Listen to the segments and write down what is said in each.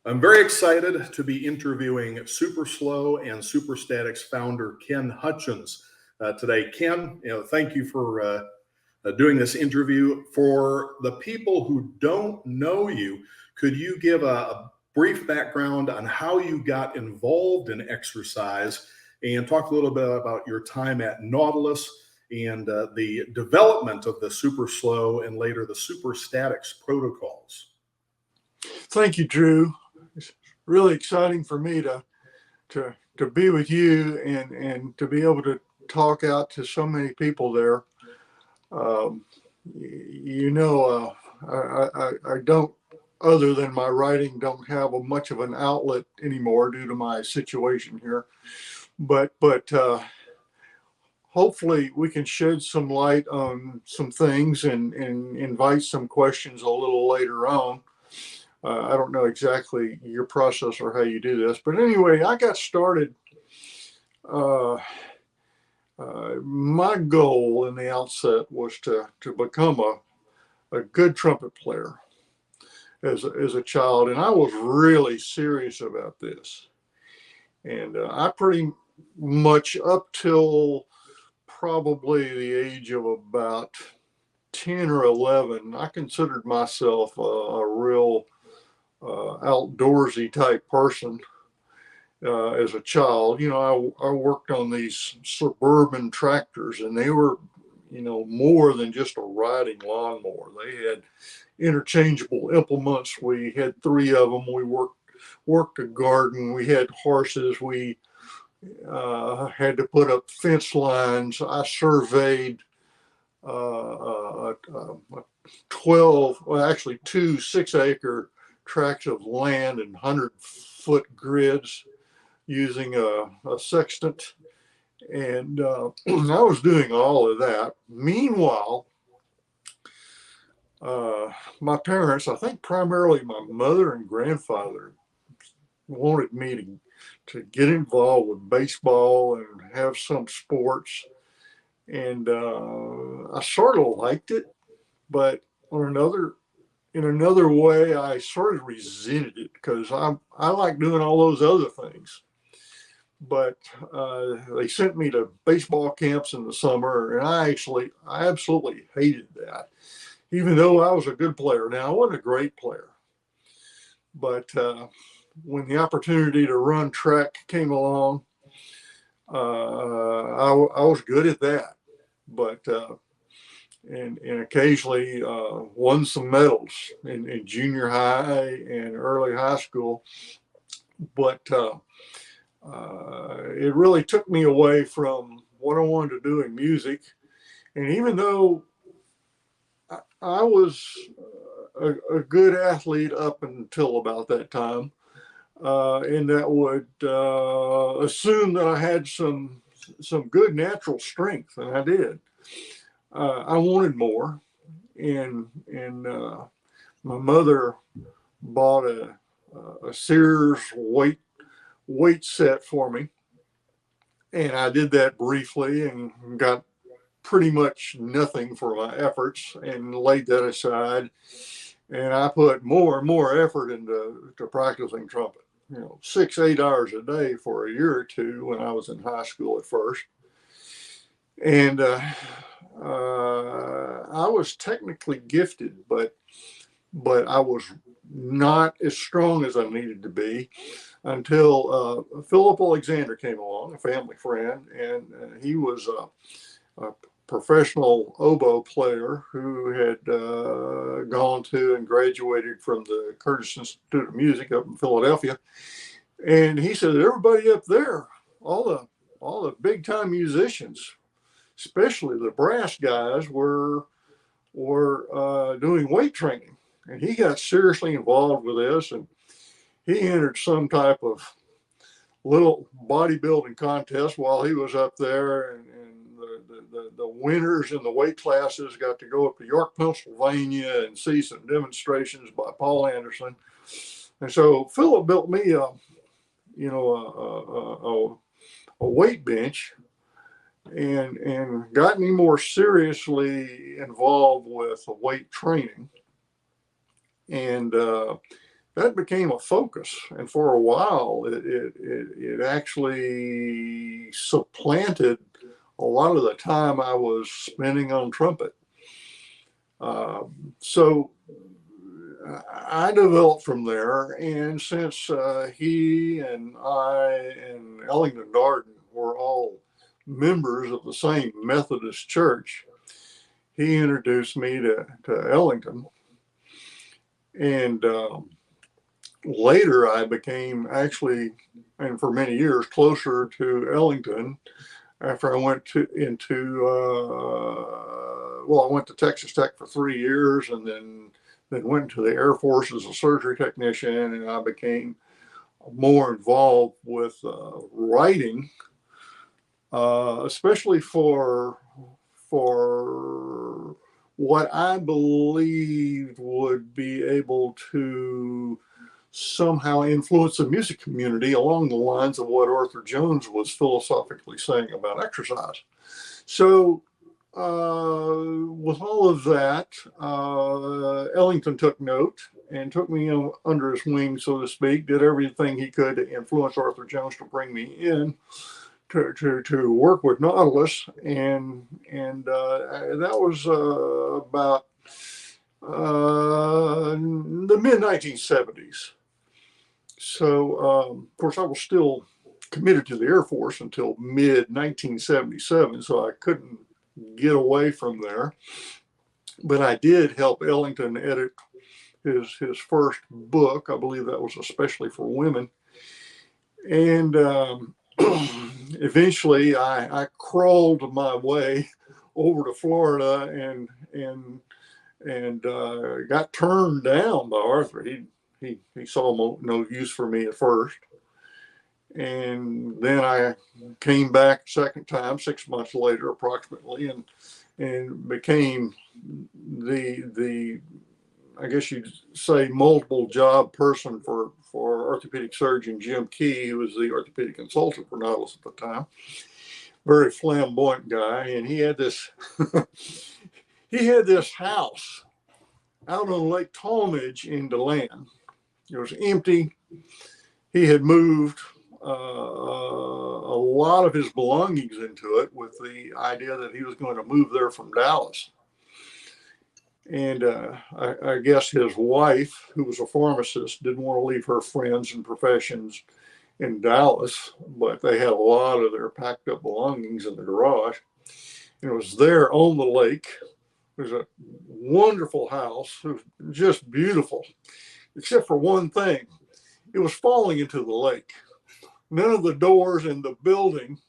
I'm very excited to be interviewing Super Slow and Super Statics founder Ken Hutchins today. Ken, thank you for doing this interview. For the people who don't know you, could you give a brief background on how you got involved in exercise and talk a little bit about your time at Nautilus and the development of the Super Slow and later the Super Statics protocols? Thank you, Drew. It's really exciting for me to be with you and to be able to talk out to so many people there. Um, you know, I don't, other than my writing, don't have much of an outlet anymore due to my situation here. But hopefully we can shed some light on some things and invite some questions a little later on. I don't know exactly your process or how you do this, but anyway, I got started. Uh, my goal in the outset was to become a good trumpet player as a child, and I was really serious about this. And I pretty much up till probably the age of about 10 or 11, I considered myself a real outdoorsy type person as a child. You know, I worked on these suburban tractors, and they were, more than just a riding lawnmower. They had interchangeable implements. We had three of them. We worked a garden. We had horses. We had to put up fence lines. I surveyed 12, well, actually two 6-acre tracts of land and 100-foot grids using a sextant. And I was doing all of that. Meanwhile, my parents, I think primarily my mother and grandfather, wanted me to get involved with baseball and have some sports. And I sort of liked it, but in another way, I sort of resented it because I like doing all those other things. But they sent me to baseball camps in the summer, and I absolutely hated that, even though I was a good player. Now, I wasn't a great player, but when the opportunity to run track came along, I was good at that. But and occasionally won some medals in junior high and early high school. But it really took me away from what I wanted to do in music. And even though I was a good athlete up until about that time, and that would assume that I had some good natural strength, and I did. I wanted more, and my mother bought a Sears weight set for me, and I did that briefly and got pretty much nothing for my efforts and laid that aside. And I put more and more effort into practicing trumpet. 6-8 hours a day for a year or two when I was in high school at first. And I was technically gifted, but I was not as strong as I needed to be until Philip Alexander came along, a family friend, and he was a professional oboe player who had gone to and graduated from the Curtis Institute of Music up in Philadelphia. And he said, everybody up there, all the big time musicians, especially the brass guys, were doing weight training. And he got seriously involved with this, and he entered some type of little bodybuilding contest while he was up there, and the winners in the weight classes got to go up to York, Pennsylvania, and see some demonstrations by Paul Anderson. And so Philip built me a weight bench and got me more seriously involved with weight training. And that became a focus. And for a while, it actually supplanted a lot of the time I was spending on trumpet. So I developed from there. And since he and I and Ellington Darden were all members of the same Methodist church, he introduced me to Ellington. And later I became actually, and for many years, closer to Ellington after I went I went to Texas Tech for 3 years, and then went to the Air Force as a surgery technician, and I became more involved with writing, especially for what I believed would be able to somehow influence the music community along the lines of what Arthur Jones was philosophically saying about exercise. So with all of that, Ellington took note and took me under his wing, so to speak, did everything he could to influence Arthur Jones to bring me in to work with Nautilus, and that was about the mid 1970s. So of course I was still committed to the Air Force until mid 1977, so I couldn't get away from there. But I did help Ellington edit his first book. I believe that was especially for women. And eventually I crawled my way over to Florida and got turned down by Arthur. He saw no use for me at first. And then I came back second time, 6 months later approximately, and became the I guess you'd say multiple job person for orthopedic surgeon Jim Key, who was the orthopedic consultant for Nautilus at the time. Very flamboyant guy, and he had this house out on Lake Talmadge in DeLand. It was empty. He had moved a lot of his belongings into it with the idea that he was going to move there from Dallas. And I guess his wife, who was a pharmacist, didn't want to leave her friends and professions in Dallas, but they had a lot of their packed up belongings in the garage. And it was there on the lake. It was a wonderful house. It was just beautiful, except for one thing. It was falling into the lake. None of the doors in the building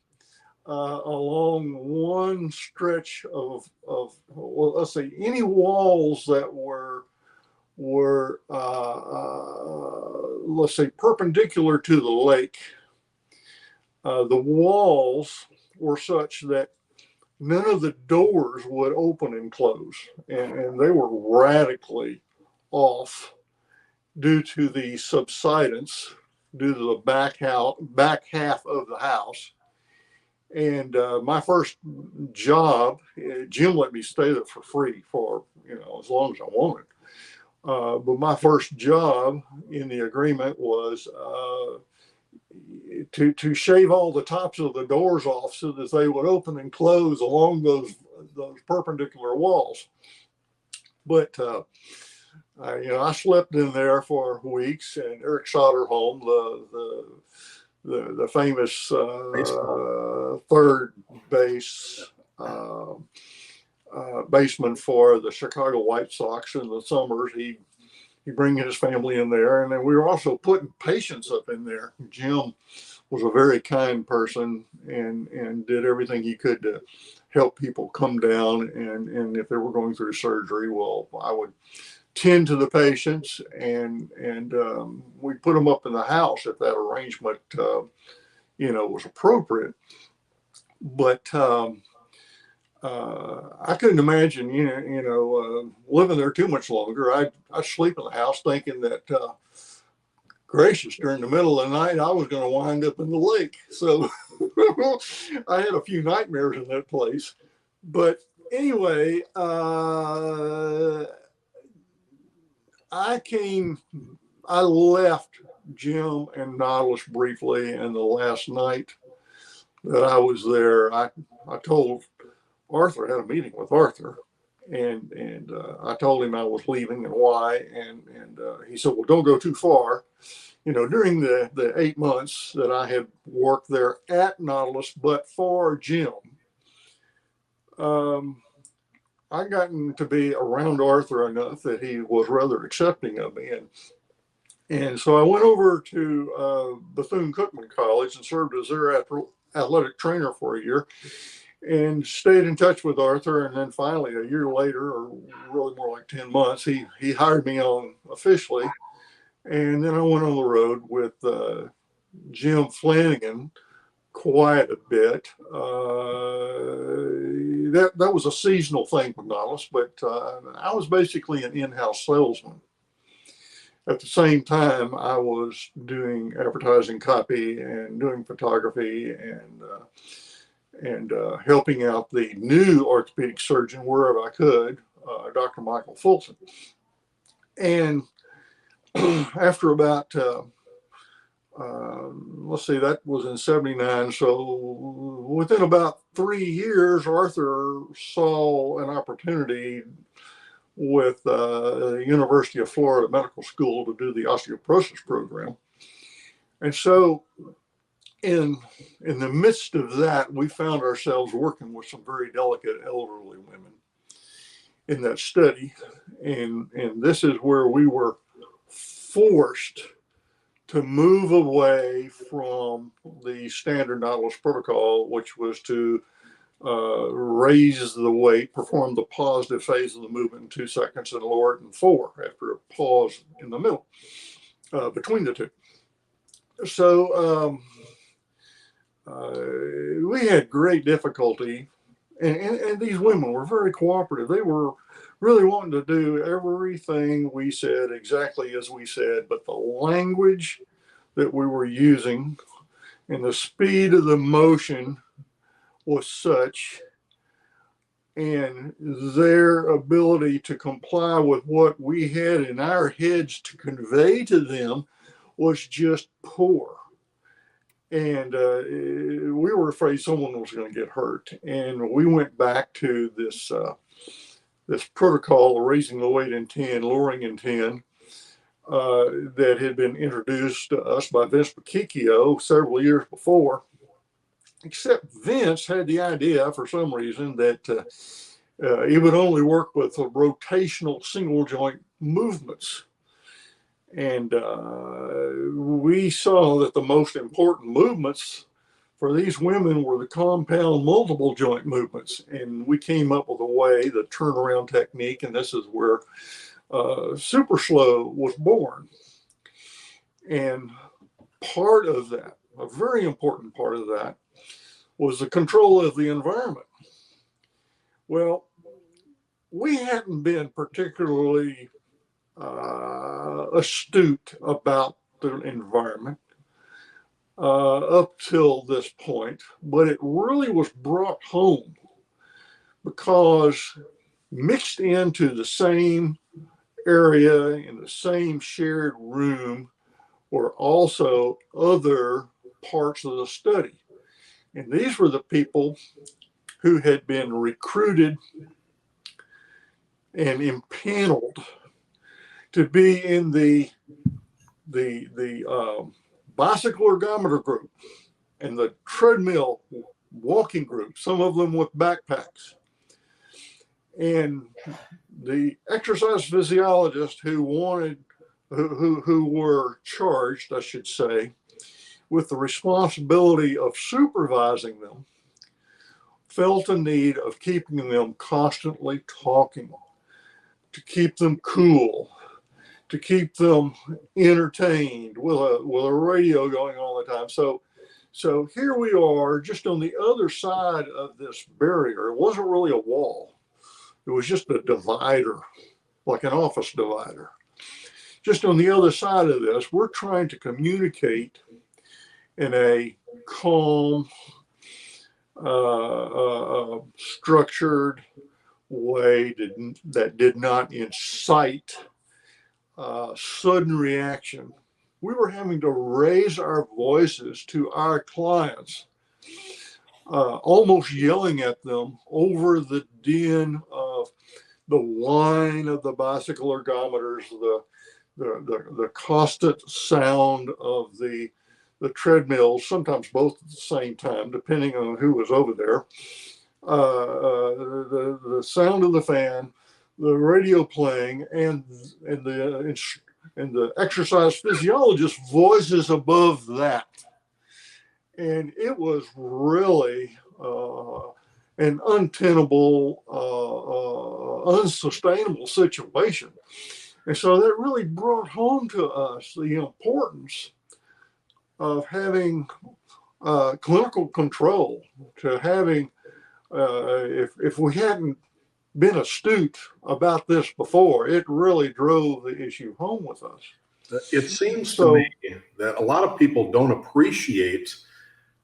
along one stretch of well, let's say any walls that were let's say perpendicular to the lake. The walls were such that none of the doors would open and close, and they were radically off due to the subsidence, due to the back half of the house. And my first job, Jim let me stay there for free for as long as I wanted. But my first job in the agreement was to shave all the tops of the doors off so that they would open and close along those perpendicular walls. But I slept in there for weeks, and Eric Soderholm, the famous third base baseman for the Chicago White Sox in the summers, he bring his family in there, and then we were also putting patients up in there. Jim was a very kind person and did everything he could to help people come down, and if they were going through surgery, well, I would tend to the patients, and we put them up in the house if that arrangement was appropriate. But I couldn't imagine living there too much longer. I'd sleep in the house thinking that gracious, during the middle of the night I was going to wind up in the lake. So I had a few nightmares in that place. But anyway, I I left Jim and Nautilus briefly, and the last night that I was there, I told Arthur, I had a meeting with Arthur, and I told him I was leaving and why, and he said, well, don't go too far. You know, during the 8 months that I had worked there at Nautilus, but for Jim, I gotten to be around Arthur enough that he was rather accepting of me, and so I went over to Bethune-Cookman College and served as their athletic trainer for a year, and stayed in touch with Arthur. And then finally, a year later, or really more like 10 months, he hired me on officially. And then I went on the road with Jim Flanagan quite a bit. That was a seasonal thing with Nautilus, but I was basically an in-house salesman. At the same time, I was doing advertising copy and doing photography and helping out the new orthopedic surgeon wherever I could, Dr. Michael Fulton. And after about, let's see, that was in 79. So within about 3 years, Arthur saw an opportunity with the University of Florida Medical School to do the osteoporosis program. And so in the midst of that, we found ourselves working with some very delicate elderly women in that study. And this is where we were forced to move away from the standard Nautilus protocol, which was to raise the weight, perform the positive phase of the movement in 2 seconds, and lower it in 4 after a pause in the middle between the two. So we had great difficulty, and these women were very cooperative. They were really wanting to do everything we said exactly as we said, but the language that we were using and the speed of the motion was such, and their ability to comply with what we had in our heads to convey to them was just poor. And we were afraid someone was going to get hurt. And we went back to this protocol, raising the weight in 10, lowering in 10, that had been introduced to us by Vince Pacchicchio several years before. Except Vince had the idea, for some reason, that it would only work with rotational single joint movements. And we saw that the most important movements for these women were the compound multiple joint movements. And we came up with a way, the turnaround technique, and this is where super slow was born. And part of that, a very important part of that, was the control of the environment. Well, we hadn't been particularly astute about the environment up till this point, but it really was brought home because mixed into the same area in the same shared room were also other parts of the study. And these were the people who had been recruited and impaneled to be in the bicycle ergometer group and the treadmill walking group, some of them with backpacks. And the exercise physiologists who were charged, I should say, with the responsibility of supervising them, felt a need of keeping them constantly talking, to keep them cool, to keep them entertained with a radio going all the time. So here we are, just on the other side of this barrier. It wasn't really a wall. It was just a divider, like an office divider. Just on the other side of this, we're trying to communicate in a calm, structured way that did not incite sudden reaction. We were having to raise our voices to our clients, almost yelling at them over the din of the whine of the bicycle ergometers, the constant sound of the treadmills, sometimes both at the same time, depending on who was over there. The sound of the fan, the radio playing, and the exercise physiologist voices above that. And it was really an untenable, unsustainable situation. And so that really brought home to us the importance of having clinical control, to having, if we hadn't been astute about this before, it really drove the issue home with us. It seems to me that a lot of people don't appreciate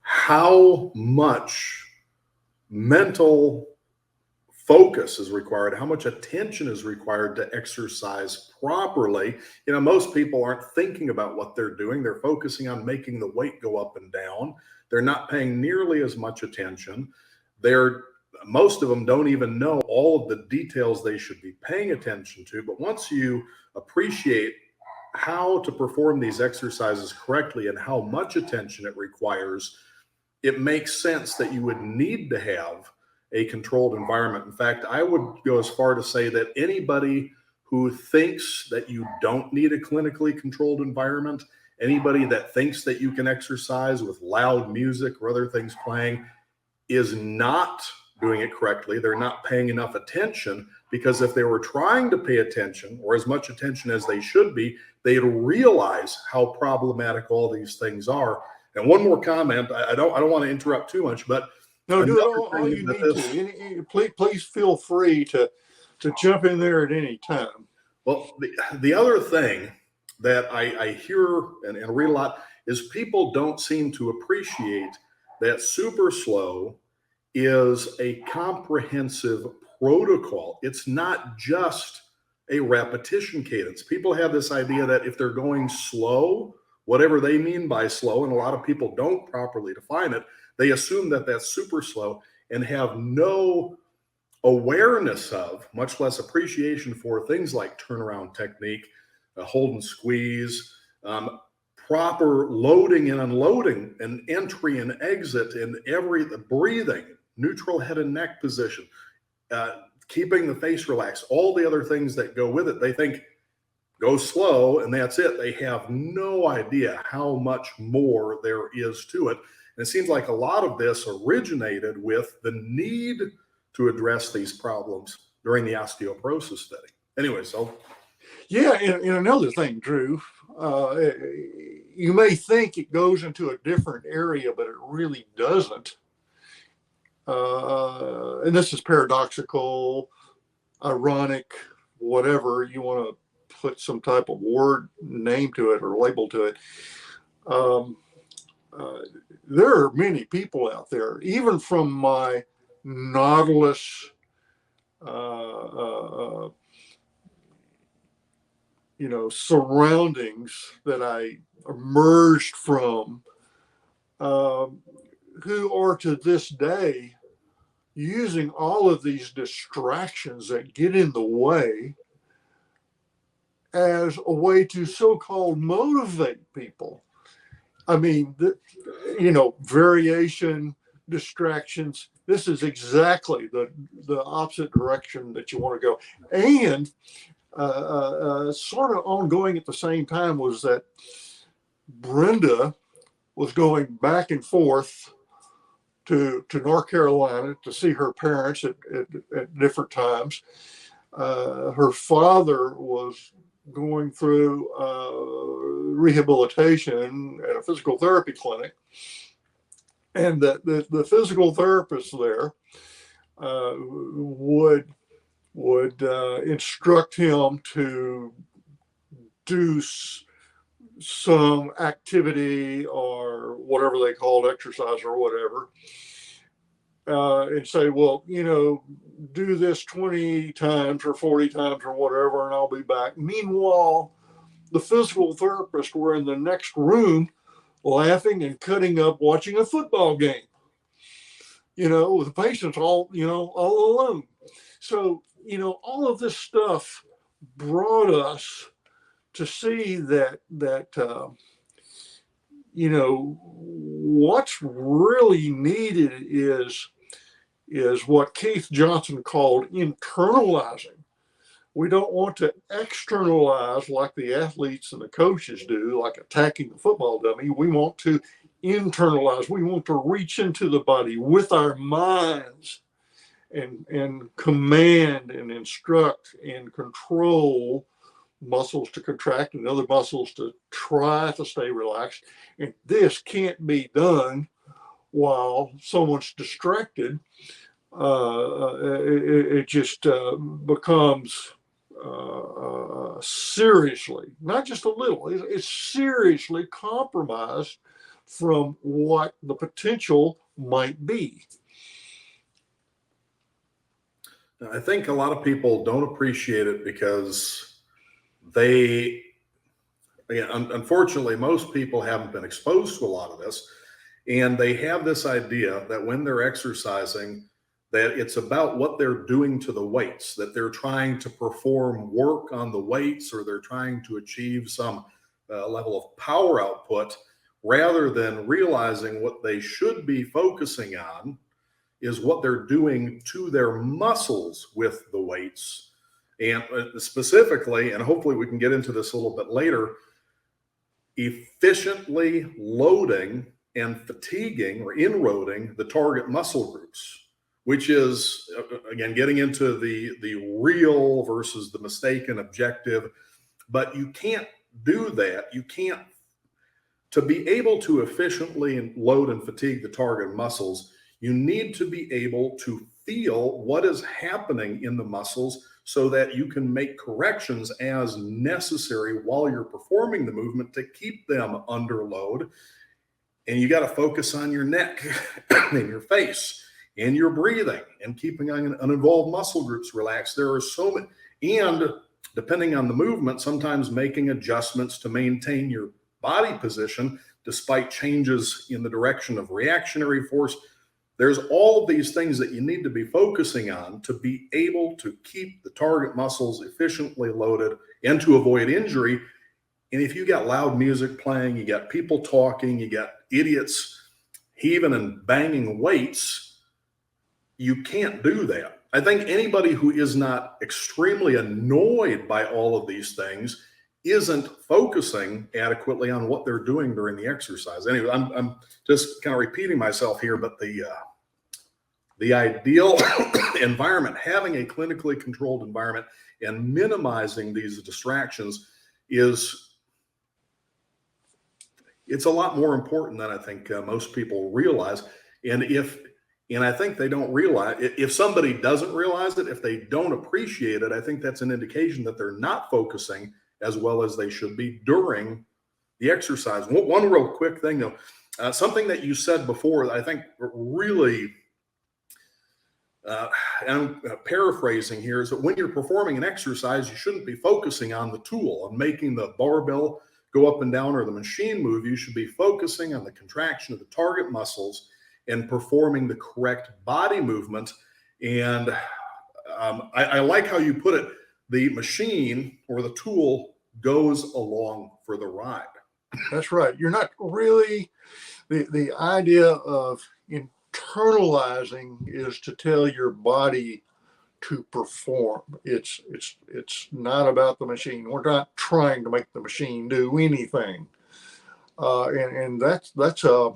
how much mental focus is required, how much attention is required to exercise properly. Most people aren't thinking about what they're doing. They're focusing on making the weight go up and down. They're not paying nearly as much attention. Most of them don't even know all of the details they should be paying attention to. But once you appreciate how to perform these exercises correctly and how much attention it requires, it makes sense that you would need to have a controlled environment. In fact, I would go as far to say that anybody who thinks that you don't need a clinically controlled environment, anybody that thinks that you can exercise with loud music or other things playing, is not doing it correctly. They're not paying enough attention, because if they were trying to pay attention, or as much attention as they should be, they'd realize how problematic all these things are. And one more comment, I don't want to interrupt too much, but no, do it all you need to. Please feel free to jump in there at any time. Well, the other thing that I hear and read a lot is people don't seem to appreciate that super slow is a comprehensive protocol. It's not just a repetition cadence. People have this idea that if they're going slow, whatever they mean by slow, and a lot of people don't properly define it, they assume that that's super slow and have no awareness of, much less appreciation for, things like turnaround technique, hold and squeeze, proper loading and unloading, and entry and exit, and the breathing, neutral head and neck position, keeping the face relaxed, all the other things that go with it. They think go slow and that's it. They have no idea how much more there is to it. And it seems like a lot of this originated with the need to address these problems during the osteoporosis study. Anyway, so. Yeah, and another thing, Drew, you may think it goes into a different area, but it really doesn't. And this is paradoxical, ironic, whatever you want to put some type of word name to it or label to it. There are many people out there, even from my Nautilus, surroundings that I emerged from, who are to this day using all of these distractions that get in the way as a way to so-called motivate people. I mean, variation, distractions. This is exactly the opposite direction that you want to go. And sort of ongoing at the same time was that Brenda was going back and forth to North Carolina to see her parents at different times. Her father was going through rehabilitation at a physical therapy clinic, and that the physical therapist there would instruct him to do some activity or whatever they called exercise or whatever, and say, well, do this 20 times or 40 times or whatever, and I'll be back. Meanwhile, the physical therapists were in the next room laughing and cutting up watching a football game, with the patients all alone. So, all of this stuff brought us to see that what's really needed is what Keith Johnson called internalizing. We don't want to externalize like the athletes and the coaches do, like attacking the football dummy. We want to internalize. We want to reach into the body with our minds and command and instruct and control muscles to contract and other muscles to try to stay relaxed. And this can't be done while someone's distracted. It just becomes seriously, not just a little, it's seriously compromised from what the potential might be. I think a lot of people don't appreciate it because they, again, unfortunately, most people haven't been exposed to a lot of this. And they have this idea that when they're exercising, that it's about what they're doing to the weights, that they're trying to perform work on the weights, or they're trying to achieve some level of power output, rather than realizing what they should be focusing on is what they're doing to their muscles with the weights. And specifically, and hopefully we can get into this a little bit later, efficiently loading and fatiguing or inroading the target muscle groups, which is, again, getting into the real versus the mistaken objective. But you can't do that. You can't, to be able to efficiently load and fatigue the target muscles, you need to be able to feel what is happening in the muscles so that you can make corrections as necessary while you're performing the movement to keep them under load. And you got to focus on your neck and your face and your breathing and keeping uninvolved muscle groups relaxed. There are so many, and depending on the movement, sometimes making adjustments to maintain your body position despite changes in the direction of reactionary force. There's all of these things that you need to be focusing on to be able to keep the target muscles efficiently loaded and to avoid injury. And if you got loud music playing, you got people talking, you got idiots heaving and banging weights, you can't do that. I think anybody who is not extremely annoyed by all of these things isn't focusing adequately on what they're doing during the exercise. Anyway, I'm just kind of repeating myself here, but the ideal environment, having a clinically controlled environment and minimizing these distractions it's a lot more important than I think most people realize. And I think they don't realize, if somebody doesn't realize it, if they don't appreciate it, I think that's an indication that they're not focusing as well as they should be during the exercise. One real quick thing though, something that you said before, I think really, and I'm paraphrasing here, is that when you're performing an exercise, you shouldn't be focusing on the tool and making the barbell go up and down or the machine move. You should be focusing on the contraction of the target muscles and performing the correct body movement. And I like how you put it, the machine or the tool goes along for the ride. That's right. You're not really, the idea of internalizing is to tell your body to perform. It's not about the machine. We're not trying to make the machine do anything. And that's a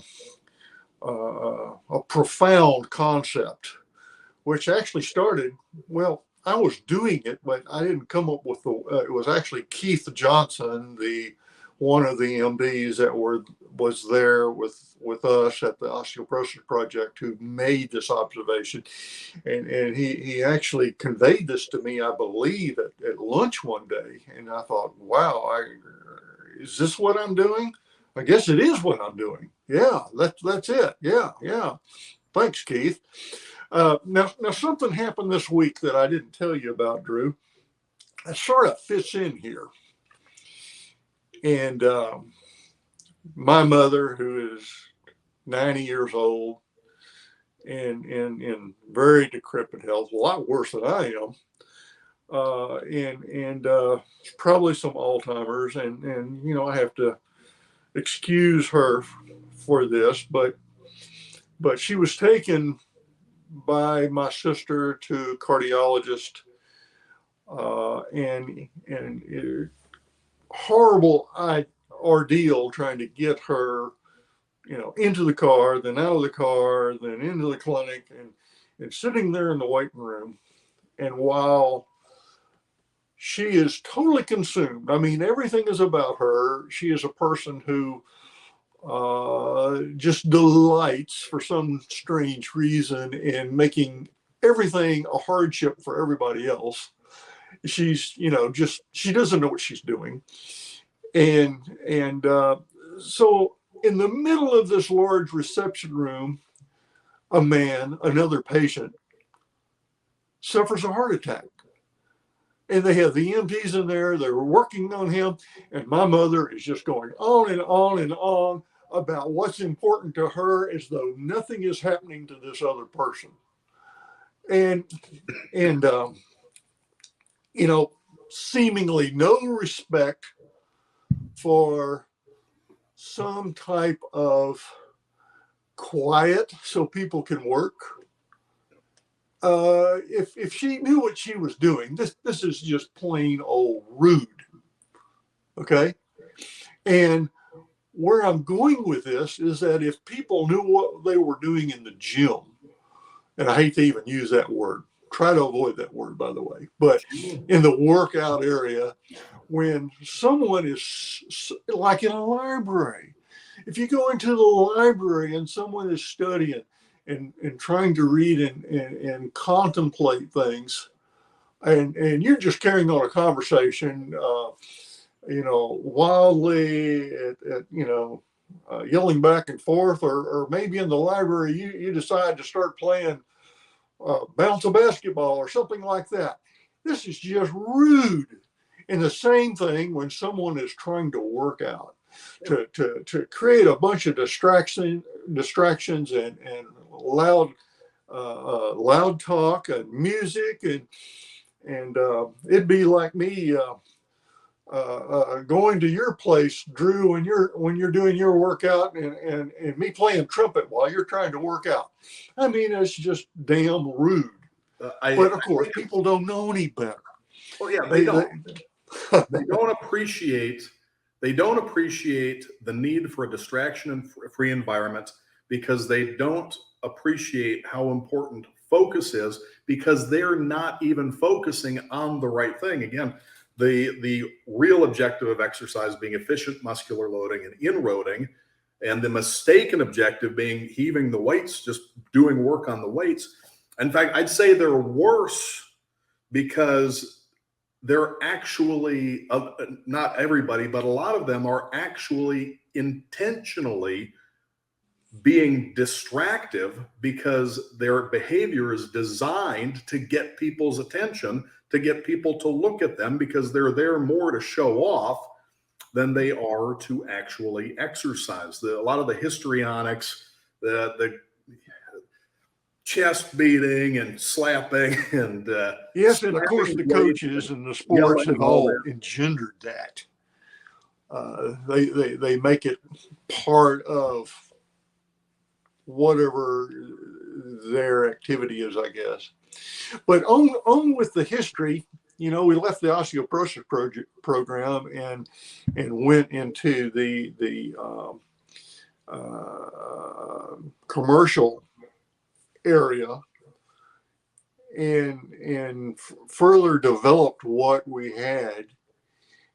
profound concept, which actually started, well, I was doing it, but I didn't come up with it was actually Keith Johnson, one of the MDs that was there with us at the Osteoporosis Project, who made this observation. And he actually conveyed this to me, I believe, at lunch one day. And I thought, wow, is this what I'm doing? I guess it is what I'm doing. Yeah, that's it. Yeah. Thanks, Keith. Now something happened this week that I didn't tell you about, Drew. It sort of fits in here. And my mother, who is 90 years old and in very decrepit health, a lot worse than I am, and probably some Alzheimer's, and I have to excuse her for this, but she was taken by my sister to a cardiologist, and horrible ordeal trying to get her, into the car, then out of the car, then into the clinic, and sitting there in the waiting room. And while she is totally consumed, I mean, everything is about her. She is a person who just delights for some strange reason in making everything a hardship for everybody else. She's, she doesn't know what she's doing. And so in the middle of this large reception room, another patient, suffers a heart attack. And they have the EMTs in there, they were working on him, and my mother is just going on and on and on about what's important to her, as though nothing is happening to this other person. And seemingly no respect for some type of quiet so people can work. If she knew what she was doing, this is just plain old rude. Okay. And where I'm going with this is that if people knew what they were doing in the gym, and I hate to even use that word, try to avoid that word, by the way, but in the workout area, when someone is like in a library, if you go into the library and someone is studying and trying to read and contemplate things, and you're just carrying on a conversation, wildly, yelling back and forth, or maybe in the library, you decide to start playing bounce a basketball or something like that. This is just rude. And the same thing when someone is trying to work out, to create a bunch of distractions and loud talk and music, and it'd be like me going to your place, Drew, when you're doing your workout, and me playing trumpet while you're trying to work out. I mean, it's just damn rude. But of course, people don't know any better. Well, yeah, they don't. They don't appreciate the need for a distraction and free environment, because they don't appreciate how important focus is, because they're not even focusing on the right thing. Again, the real objective of exercise being efficient muscular loading and inroading, and the mistaken objective being heaving the weights, just doing work on the weights. In fact, I'd say they're worse, because they're actually, not everybody, but a lot of them are actually intentionally being distractive, because their behavior is designed to get people's attention, to get people to look at them, because they're there more to show off than they are to actually exercise. A lot of the histrionics, the chest beating and slapping, and yes, and of course the coaches and the sports have all engendered that. They make it part of whatever their activity is, I guess. But on with the history, we left the osteoporosis program and went into the commercial area, and further developed what we had.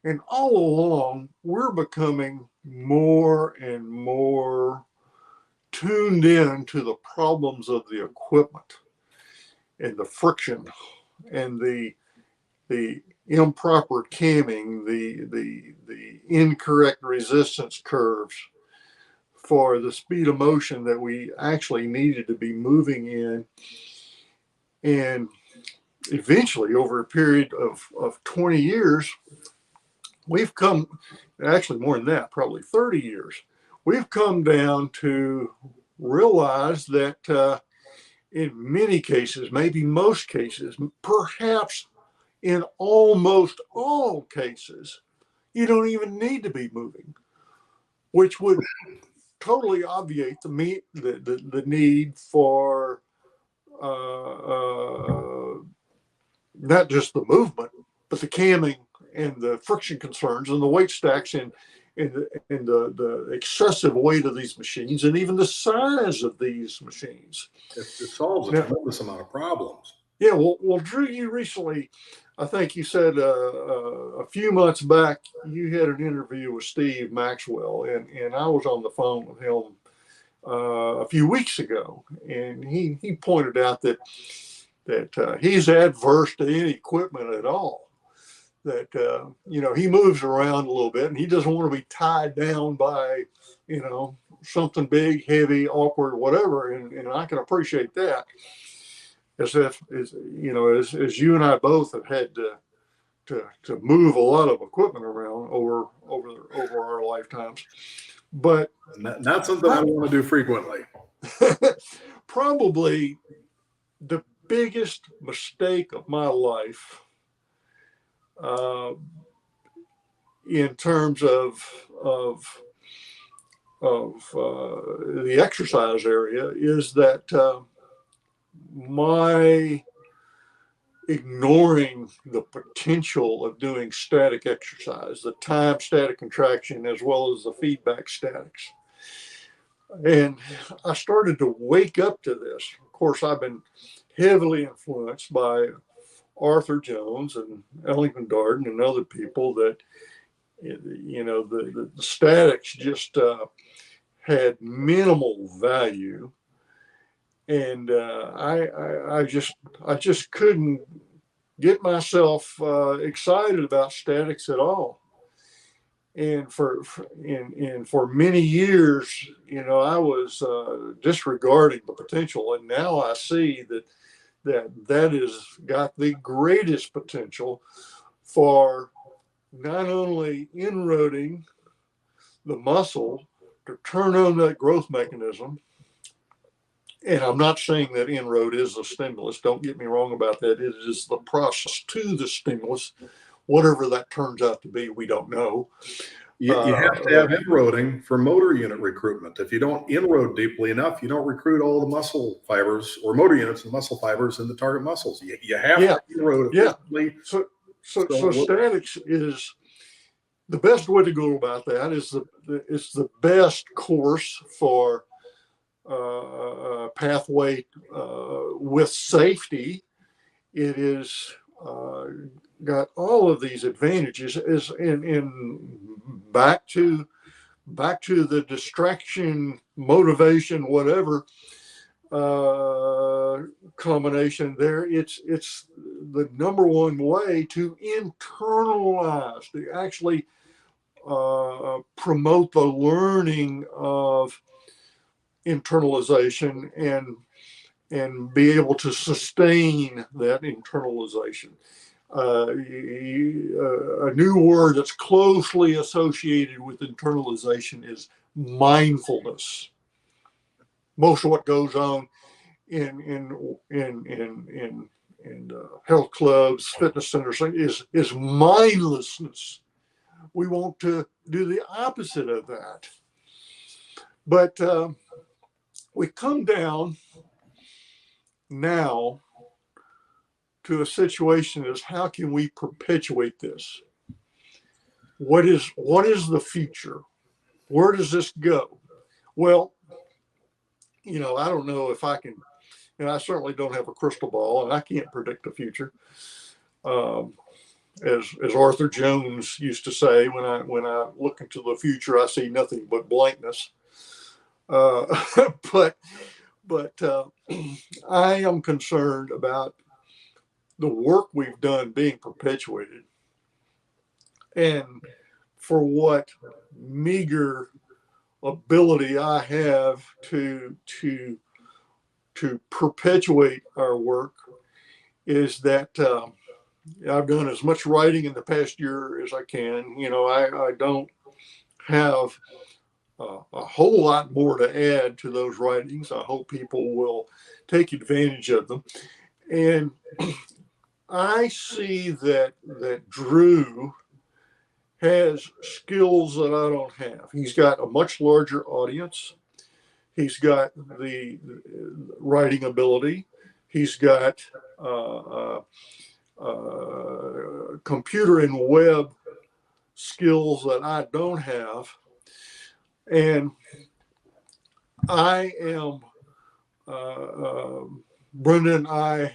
And all along, we're becoming more and more tuned in to the problems of the equipment, and the friction, and the improper camming, the incorrect resistance curves for the speed of motion that we actually needed to be moving in. And eventually, over a period of 20 years, we've come, actually more than that, probably 30 years, we've come down to realize that in many cases, maybe most cases, perhaps in almost all cases, you don't even need to be moving, which would totally obviate the need for not just the movement, but the camming and the friction concerns and the weight stacks and the excessive weight of these machines and even the size of these machines. It solves a Now, tremendous amount of problems. yeah, well, Drew, you recently, I think you said a few months back, you had an interview with Steve Maxwell, and I was on the phone with him a few weeks ago, and he pointed out that he's adverse to any equipment at all. That he moves around a little bit, and he doesn't want to be tied down by something big, heavy, awkward, whatever. And I can appreciate that. As you and I both have had to move a lot of equipment around over our lifetimes, but not something I want to do frequently. Probably the biggest mistake of my life in terms of the exercise area is that my ignoring the potential of doing static exercise, the time static contraction, as well as the feedback statics. And I started to wake up to this. Of course, I've been heavily influenced by Arthur Jones and Ellington Darden and other people that, the statics just had minimal value. And I just couldn't get myself excited about statics at all. And for many years, I was disregarding the potential, and now I see that has got the greatest potential for not only inroading the muscle to turn on that growth mechanism. And I'm not saying that inroad is a stimulus. Don't get me wrong about that. It is the process to the stimulus. Whatever that turns out to be, we don't know. You have to have inroading for motor unit recruitment. If you don't inroad deeply enough, you don't recruit all the muscle fibers or motor units and muscle fibers in the target muscles. You have to inroad efficiently. So statics is the best way to go about that. Is the best course for pathway with safety. It is got all of these advantages. Is in back to the distraction, motivation, whatever combination there. It's the number one way to internalize, to actually promote the learning of internalization and be able to sustain that internalization. A new word that's closely associated with internalization is mindfulness. Most of what goes on in health clubs, fitness centers is mindlessness. We want to do the opposite of that. But we come down now to a situation is how can we perpetuate this? What is the future? Where does this go? Well, I don't know if I can, I certainly don't have a crystal ball, and I can't predict the future. As Arthur Jones used to say, when I look into the future, I see nothing but blankness. But I am concerned about the work we've done being perpetuated, and for what meager ability I have to perpetuate our work is that I've done as much writing in the past year as I can. I don't have a whole lot more to add to those writings. I hope people will take advantage of them. And I see that Drew has skills that I don't have. He's got a much larger audience. He's got the writing ability. He's got computer and web skills that I don't have. And I am, Brenda and I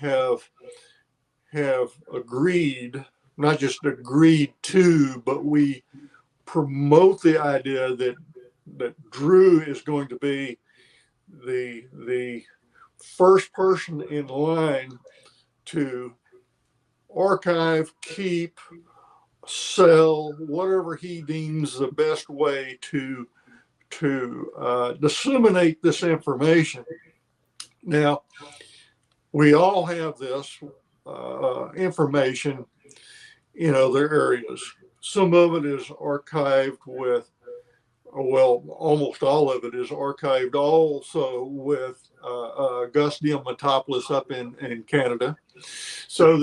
have agreed, not just agreed to, but we promote the idea that Drew is going to be the first person in line to archive, keep, sell, whatever he deems the best way to disseminate this information. Now, we all have this information in other areas. Some of it is archived with, well, almost all of it is archived also with Gus Diamantopoulos up in Canada. So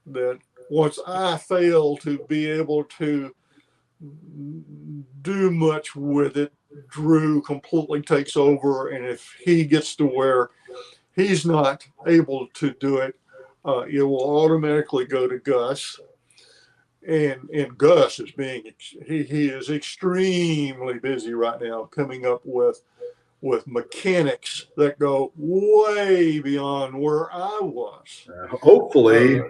that once I fail to be able to do much with it, Drew completely takes over. And if he gets to where he's not able to do it, it will automatically go to Gus. And Gus is he is extremely busy right now coming up with mechanics that go way beyond where I was. Hopefully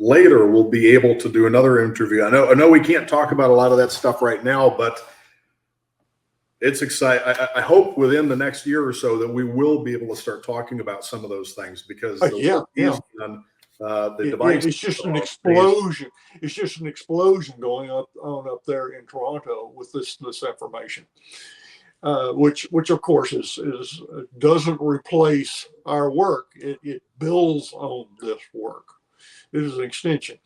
later we'll be able to do another interview. I know we can't talk about a lot of that stuff right now, but it's exciting. I hope within the next year or so that we will be able to start talking about some of those things, because the device, it's just an explosion. It's just an explosion going on up there in Toronto with this information, which of course is doesn't replace our work. It builds on this work. It is an extension,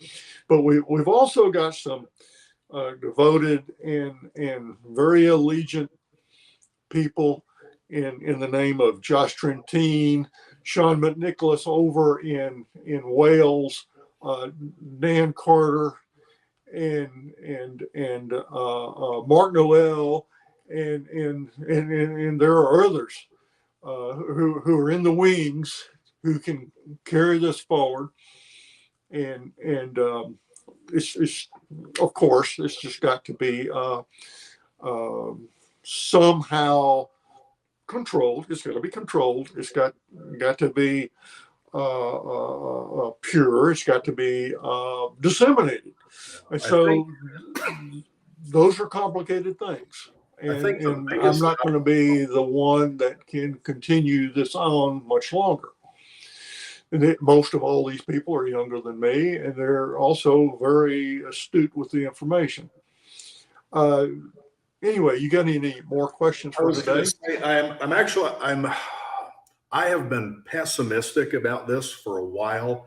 but we've also got some devoted and very allegiant people in the name of Josh Trentine, Sean McNicholas over in Wales, Dan Carter, and Mark Noel, and there are others who are in the wings who can carry this forward, and it's of course it's just got to be somehow controlled. It's got to be controlled. It's got to be pure. It's got to be disseminated. And so those are complicated things. And I'm not going to be the one that can continue this on much longer. And most of all these people are younger than me, and they're also very astute with the information. Anyway, you got any more questions for today? I have been pessimistic about this for a while,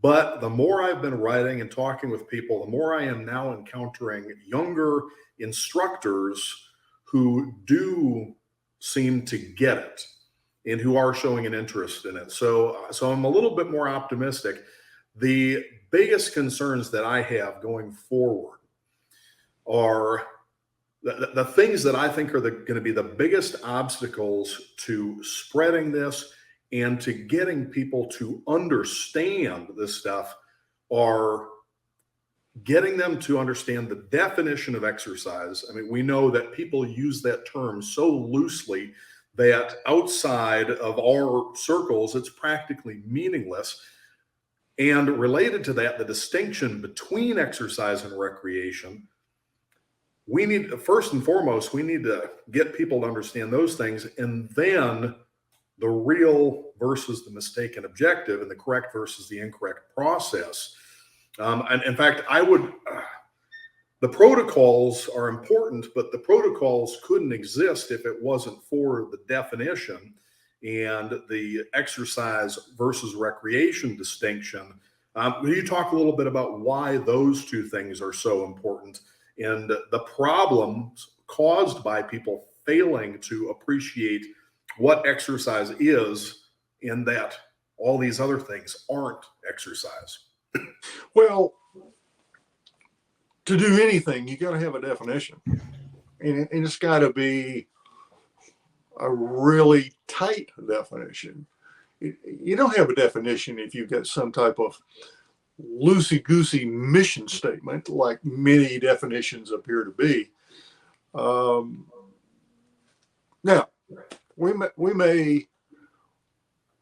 but the more I've been writing and talking with people, the more I am now encountering younger instructors who do seem to get it and who are showing an interest in it. So I'm a little bit more optimistic. The biggest concerns that I have going forward are the things that I think are going to be the biggest obstacles to spreading this and to getting people to understand this stuff are getting them to understand the definition of exercise. I mean, we know that people use that term so loosely that outside of our circles, it's practically meaningless. And related to that, the distinction between exercise and recreation, we need, first and foremost, we need to get people to understand those things, and then the real versus the mistaken objective, and the correct versus the incorrect process. And in fact, the protocols are important, but the protocols couldn't exist if it wasn't for the definition and the exercise versus recreation distinction Will you talk a little bit about why those two things are so important and the problems caused by people failing to appreciate what exercise is, in that all these other things aren't exercise? Well, to do anything, you got to have a definition, and it's got to be a really tight definition. You don't have a definition if you've got some type of loosey goosey mission statement, like many definitions appear to be. Now, we may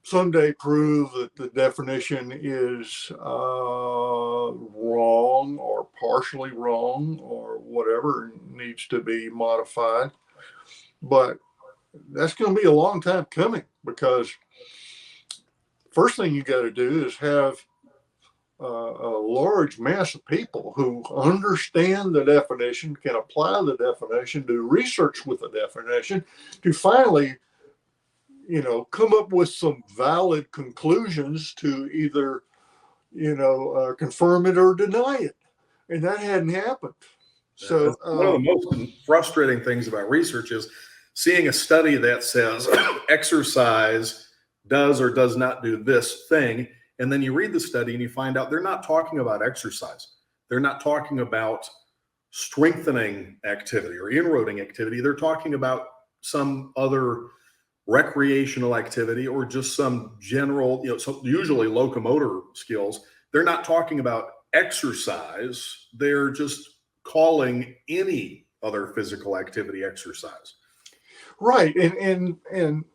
someday prove that the definition is wrong or partially wrong or whatever, and needs to be modified. But that's going to be a long time coming, because first thing you got to do is have a large mass of people who understand the definition, can apply the definition, do research with the definition, to finally, come up with some valid conclusions to either, confirm it or deny it. And that hadn't happened. So one of the most frustrating things about research is seeing a study that says exercise does or does not do this thing. And then you read the study and you find out they're not talking about exercise. They're not talking about strengthening activity or inroading activity. They're talking about some other recreational activity or just some general, usually locomotor skills. They're not talking about exercise. They're just calling any other physical activity exercise. Right. And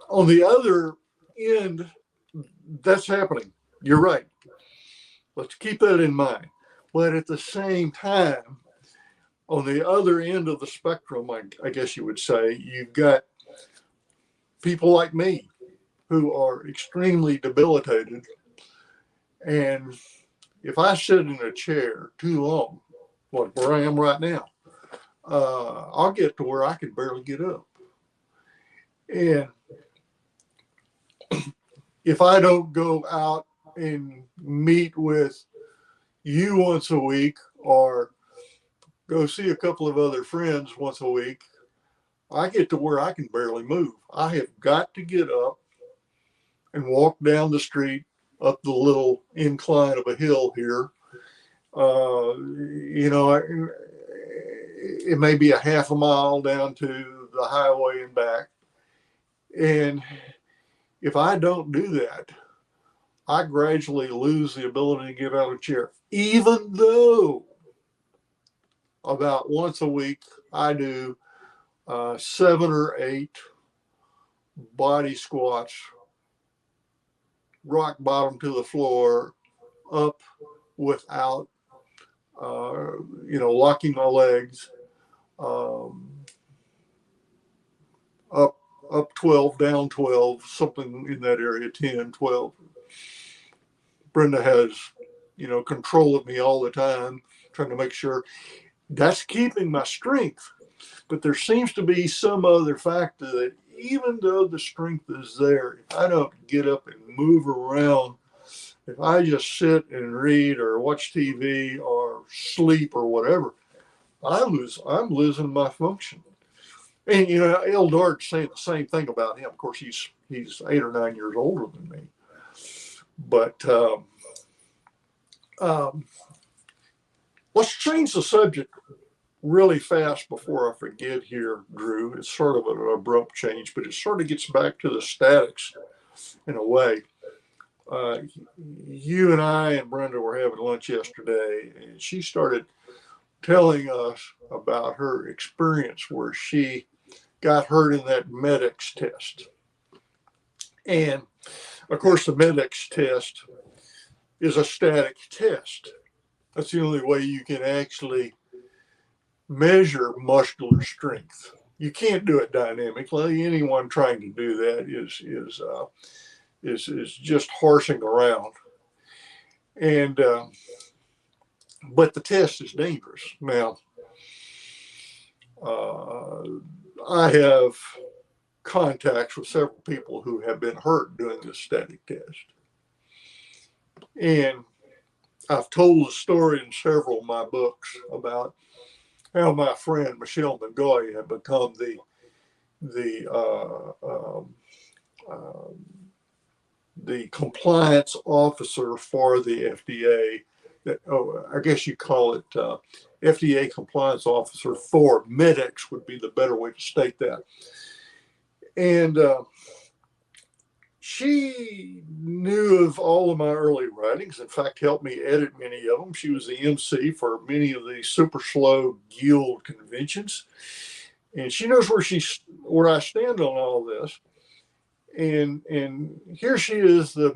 on the other end, that's happening. You're right. Let's keep that in mind. But at the same time, on the other end of the spectrum, I guess you would say, you've got people like me who are extremely debilitated. And if I sit in a chair too long, like where I am right now, I'll get to where I can barely get up. And if I don't go out and meet with you once a week or go see a couple of other friends once a week, I get to where I can barely move. I have got to get up and walk down the street up the little incline of a hill here. It may be a half a mile down to the highway and back. And if I don't do that, I gradually lose the ability to get out of a chair, even though about once a week I do 7 or 8 body squats, rock bottom to the floor, up without, locking my legs, up 12, down 12, something in that area, 10, 12. Brenda has, control of me all the time, trying to make sure that's keeping my strength. But there seems to be some other factor that even though the strength is there, if I don't get up and move around, if I just sit and read or watch TV or sleep or whatever, I'm losing my function. And Eldard's saying the same thing about him. Of course, he's 8 or 9 years older than me. But let's change the subject really fast before I forget here, Drew. It's sort of an abrupt change, but it sort of gets back to the statics in a way. You and I and Brenda were having lunch yesterday, and she started telling us about her experience where she got hurt in that MEDEX test. And of course, the MEDEX test is a static test. That's the only way you can actually measure muscular strength. You can't do it dynamically. Anyone trying to do that is just horsing around. And but the test is dangerous. Now, I have contacts with several people who have been hurt doing this static test. And I've told the story in several of my books about how my friend Michelle McGoy had become the compliance officer for the FDA. I guess you call it FDA compliance officer for MedX would be the better way to state that. And she knew of all of my early writings. In fact, helped me edit many of them. She was the MC for many of the super slow guild conventions, and she knows where I stand on all this. And here she is, the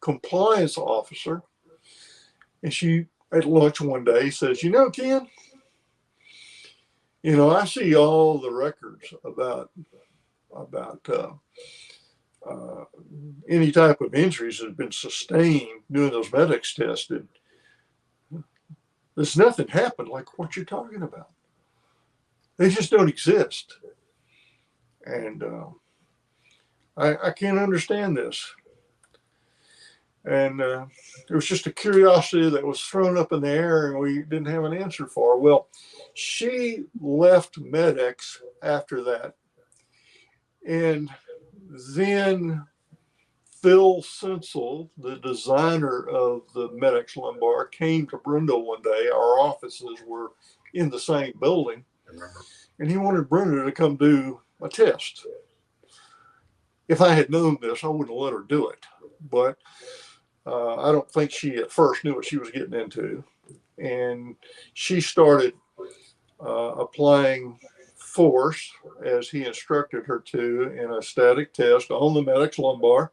compliance officer, and she at lunch one day says, Ken, I see all the records about any type of injuries that have been sustained doing those MedX tests. And there's nothing happened like what you're talking about. They just don't exist. And I can't understand this. And it was just a curiosity that was thrown up in the air and we didn't have an answer for. Well, she left MedX after that. And then Phil Sensel, the designer of the MedX lumbar, came to Brindle one day. Our offices were in the same building. And he wanted Brenda to come do a test. If I had known this, I wouldn't have let her do it. But I don't think she at first knew what she was getting into. And she started applying force as he instructed her to in a static test on the MedX lumbar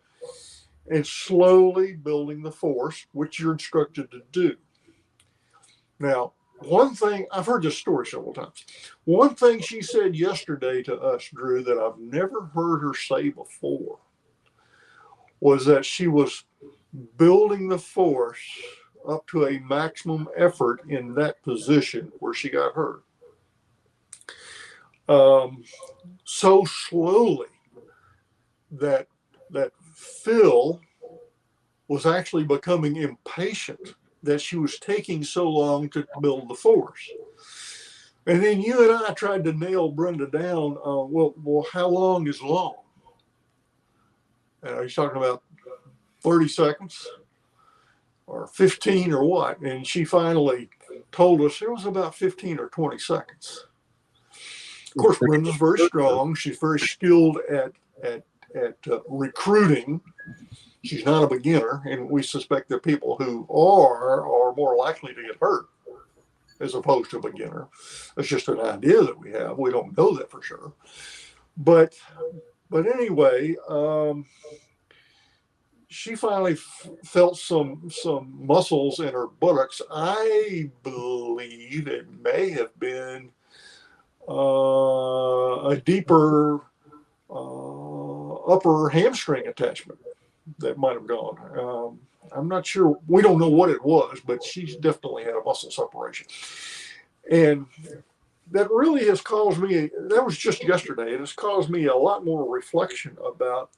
and slowly building the force, which you're instructed to do. Now, one thing, I've heard this story several times. One thing she said yesterday to us, Drew, that I've never heard her say before was that she was building the force up to a maximum effort in that position where she got hurt. So slowly that Phil was actually becoming impatient that she was taking so long to build the force. And then you and I tried to nail Brenda down. Well, how long is long? He's talking about 30 seconds or 15 or what? And she finally told us it was about 15 or 20 seconds. Of course, Brenda's very strong. She's very skilled at recruiting. She's not a beginner, and we suspect that people who are more likely to get hurt as opposed to a beginner. That's just an idea that we have. We don't know that for sure. But anyway, she finally felt some muscles in her buttocks. I believe it may have been a deeper upper hamstring attachment that might have gone. I'm not sure. We don't know what it was, but she's definitely had a muscle separation. And that really has caused me, that was just yesterday, it has caused me a lot more reflection about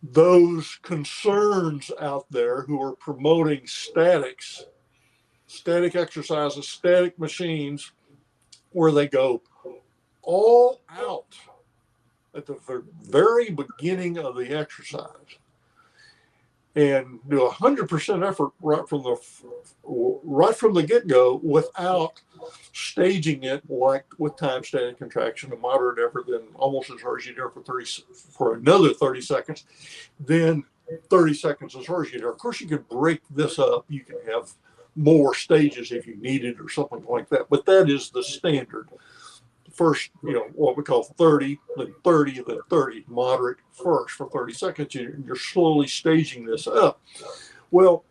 those concerns out there who are promoting static exercises, static machines, where they go all out at the very beginning of the exercise and do 100% effort right from the get-go without staging it like with time static contraction, a moderate effort, then almost as hard as you do for another 30 seconds, then 30 seconds as hard as you do. Of course, you can break this up. You can have more stages if you need it or something like that, but that is the standard. First, what we call 30, then 30, then 30, moderate first for 30 seconds. You're slowly staging this up. Well,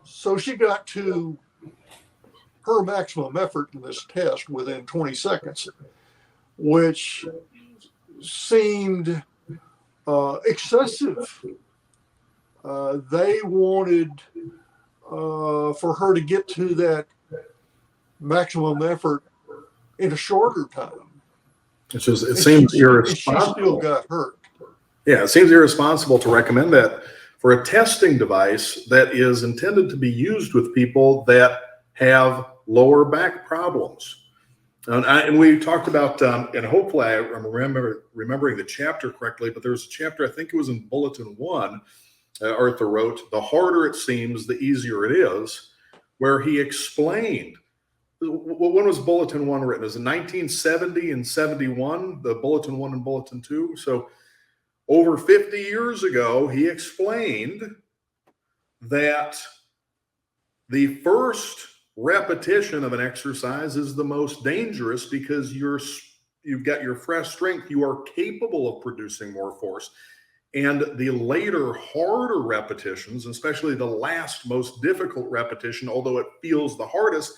so she got to her maximum effort in this test within 20 seconds, which seemed excessive. They wanted for her to get to that maximum effort in a shorter time. It seems irresponsible. She still got hurt. Yeah, it seems irresponsible to recommend that for a testing device that is intended to be used with people that have lower back problems. And we talked about, and hopefully I'm remembering the chapter correctly, but there was a chapter, I think it was in Bulletin 1, Arthur wrote, "The harder it seems, the easier it is," where he explained, when was Bulletin 1 written? It was in 1970 and 71, the Bulletin 1 and Bulletin 2. So over 50 years ago, he explained that the first repetition of an exercise is the most dangerous because you've got your fresh strength. You are capable of producing more force. And the later, harder repetitions, especially the last most difficult repetition, although it feels the hardest,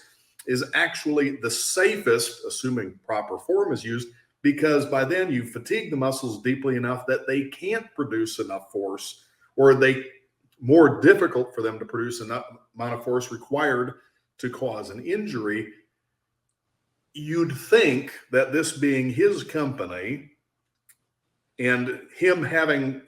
is actually the safest, assuming proper form is used, because by then you fatigue the muscles deeply enough that they can't produce enough force, or they more difficult for them to produce enough amount of force required to cause an injury. You'd think that this being his company and him having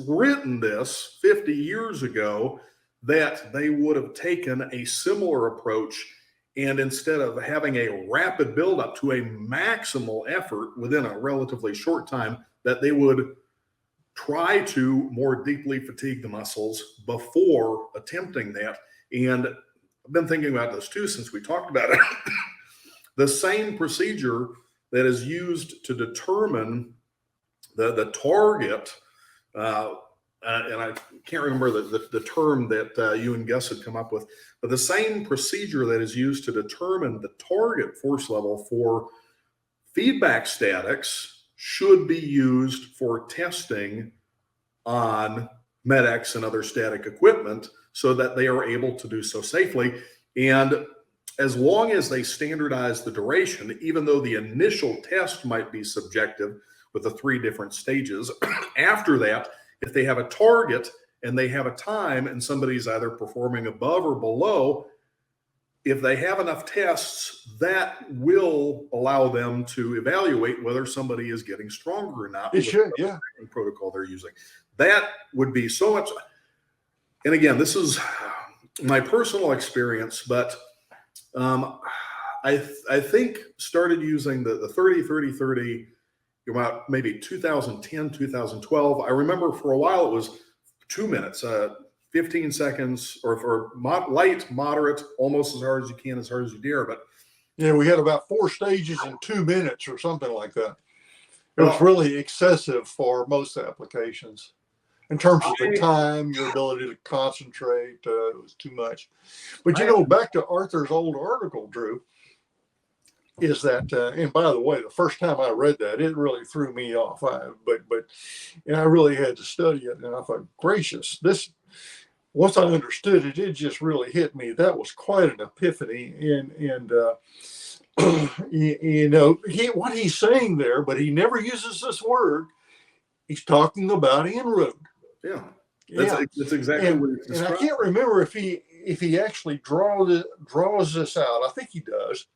written this 50 years ago, that they would have taken a similar approach, and instead of having a rapid buildup to a maximal effort within a relatively short time, that they would try to more deeply fatigue the muscles before attempting that. And I've been thinking about this too since we talked about it. The same procedure that is used to determine the target, and I can't remember the term that you and Gus had come up with, but the same procedure that is used to determine the target force level for feedback statics should be used for testing on Med-X and other static equipment so that they are able to do so safely. And as long as they standardize the duration, even though the initial test might be subjective with the 3 different stages, after that, if they have a target and they have a time and somebody's either performing above or below, if they have enough tests, that will allow them to evaluate whether somebody is getting stronger or not. It should, yeah. The protocol they're using. That would be so much. And again, this is my personal experience, but I think started using the 30-30-30 about maybe 2010, 2012. I remember for a while it was 2 minutes, 15 seconds, or for light, moderate, almost as hard as you can, as hard as you dare. But yeah, we had about 4 stages in 2 minutes or something like that. It was really excessive for most applications. In terms of the time, your ability to concentrate, it was too much. But, you know, back to Arthur's old article, Drew, is that, and by the way, the first time I read that, it really threw me off. And I really had to study it. And I thought, gracious, this, once I understood it, it just really hit me. That was quite an epiphany. And you know, what he's saying there, but he never uses this word. He's talking about inroad. Yeah, that's exactly what it's describing. And I can't remember if he actually draws this out. I think he does,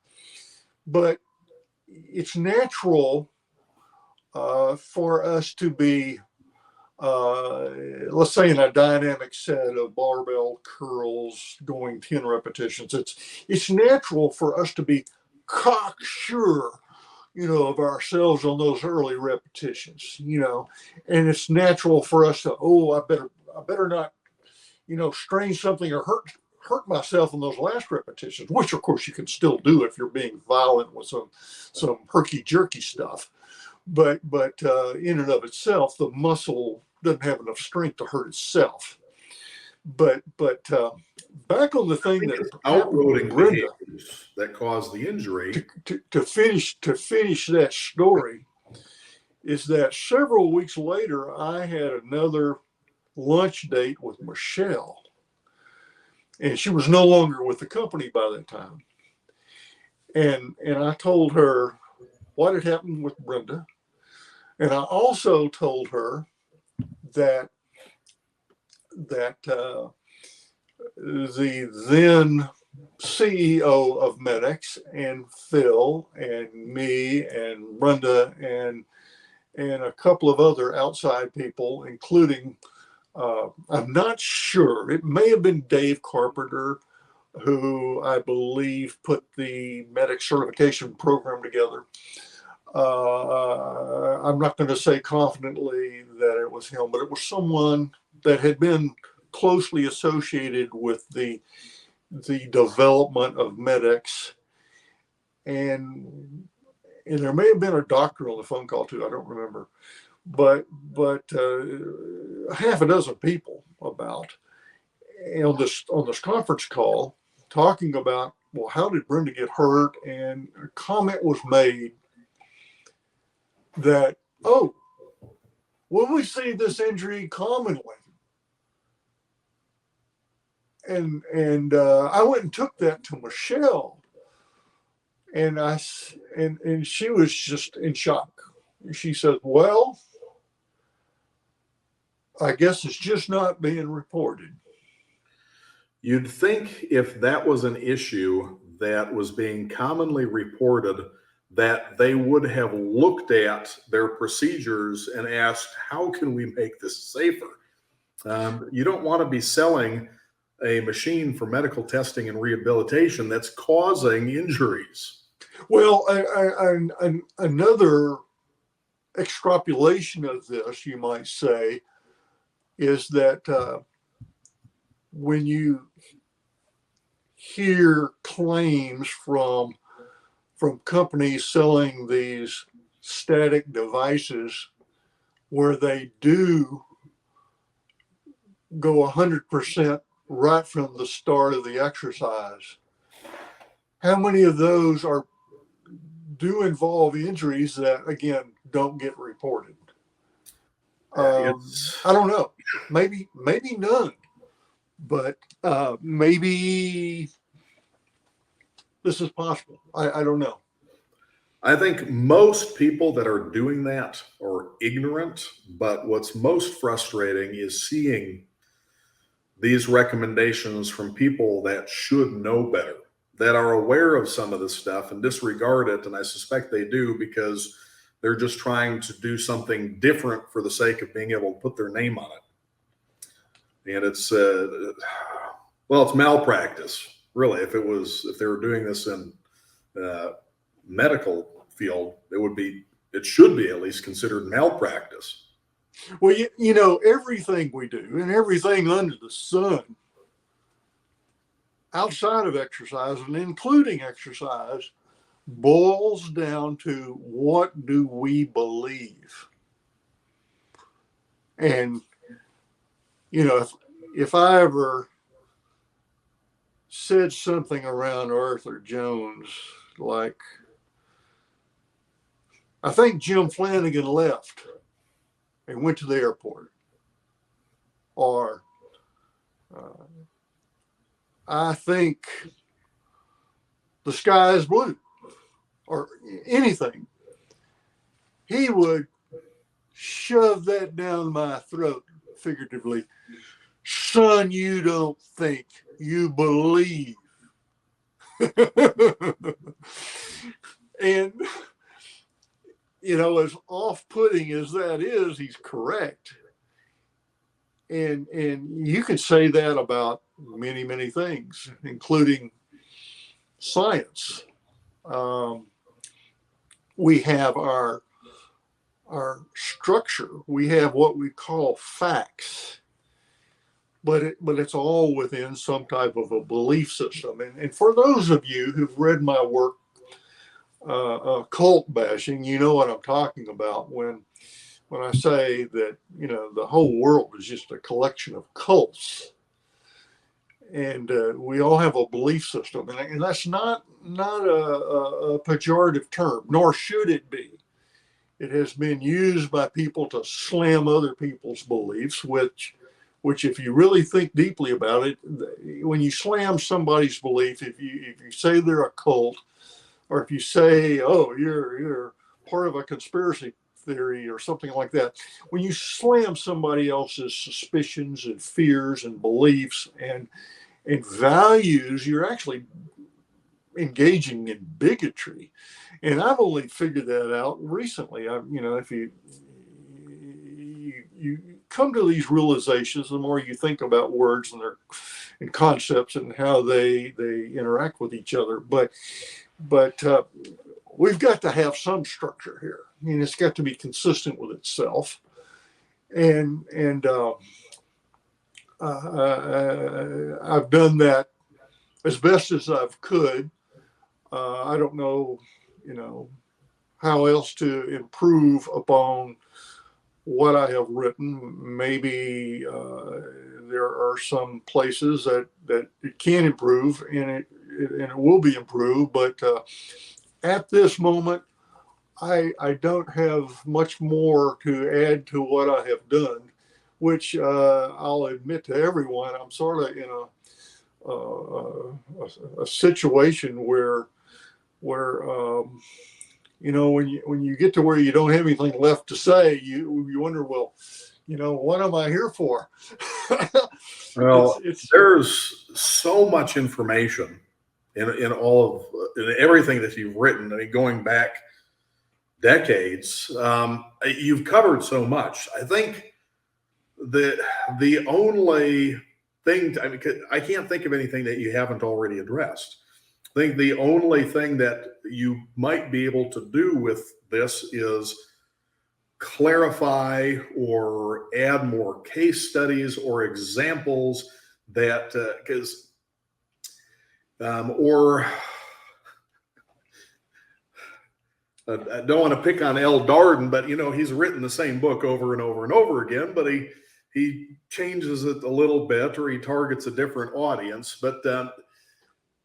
but it's natural for us to be, let's say, in a dynamic set of barbell curls going 10 repetitions. It's natural for us to be cocksure, you know, of ourselves on those early repetitions, you know, and it's natural for us to, I better not, you know, strain something or hurt myself in those last repetitions, which of course you can still do if you're being violent with some herky jerky stuff. But in and of itself, the muscle doesn't have enough strength to hurt itself. But back on the thing that outloading behaviors that caused the injury. To finish that story, is that several weeks later I had another lunch date with Michelle, and she was no longer with the company by that time. And I told her what had happened with Brenda, and I also told her that the then CEO of Med-X and Phil and me and Brenda and a couple of other outside people, including I'm not sure. It may have been Dave Carpenter, who I believe put the medic certification program together. I'm not going to say confidently that it was him, but it was someone that had been closely associated with the development of medics, and there may have been a doctor on the phone call too. I don't remember, but half a dozen people about on this conference call talking about, well, how did Brenda get hurt? And a comment was made that, oh, well, we see this injury commonly. And I went and took that to Michelle, and she was just in shock. She said, well, I guess it's just not being reported. You'd think if that was an issue that was being commonly reported, that they would have looked at their procedures and asked, how can we make this safer? You don't want to be selling a machine for medical testing and rehabilitation that's causing injuries. Well, another extrapolation of this, you might say, is that when you hear claims from companies selling these static devices where they do go 100% right from the start of the exercise, how many of those do involve injuries that, again, don't get reported? I don't know. Maybe none, but maybe this is possible. I don't know. I think most people that are doing that are ignorant, but what's most frustrating is seeing these recommendations from people that should know better, that are aware of some of this stuff and disregard it. And I suspect they do because they're just trying to do something different for the sake of being able to put their name on it. And it's, it's malpractice, really. If they were doing this in medical field, it should be at least considered malpractice. Well, you know, everything we do and everything under the sun outside of exercise and including exercise boils down to, what do we believe? And, you know, if I ever said something around Arthur Jones, like, I think Jim Flanagan left and went to the airport, or I think the sky is blue, or anything, he would shove that down my throat, figuratively. Son, you don't think, you believe. And, you know, as off-putting as that is, he's correct. And you can say that about many, many things, including science. We have our structure. We have what we call facts, but it's all within some type of a belief system. And for those of you who've read my work, cult bashing, you know what I'm talking about when I say that, you know, the whole world is just a collection of cults, and we all have a belief system, and that's not a pejorative term, nor should it be. It has been used by people to slam other people's beliefs, which if you really think deeply about it, when you slam somebody's belief, if you say they're a cult, or if you say, oh, you're part of a conspiracy theory or something like that, when you slam somebody else's suspicions and fears and beliefs and values, you're actually engaging in bigotry. And I've only figured that out recently. If you come to these realizations, the more you think about words and concepts and how they interact with each other. But we've got to have some structure here. I mean, it's got to be consistent with itself. And I've done that as best as I've could. I don't know, how else to improve upon what I have written. Maybe there are some places that it can improve, and it will be improved. But at this moment, I don't have much more to add to what I have done, which I'll admit to everyone, I'm sort of in a situation where when you get to where you don't have anything left to say, you wonder, well, what am I here for? Well, there's so much information in in everything that you've written. I mean, going back decades, you've covered so much. I think the only thing, I can't think of anything that you haven't already addressed. I think the only thing that you might be able to do with this is clarify or add more case studies or examples that, or I don't want to pick on L. Darden, but he's written the same book over and over and over again, but he changes it a little bit, or he targets a different audience. But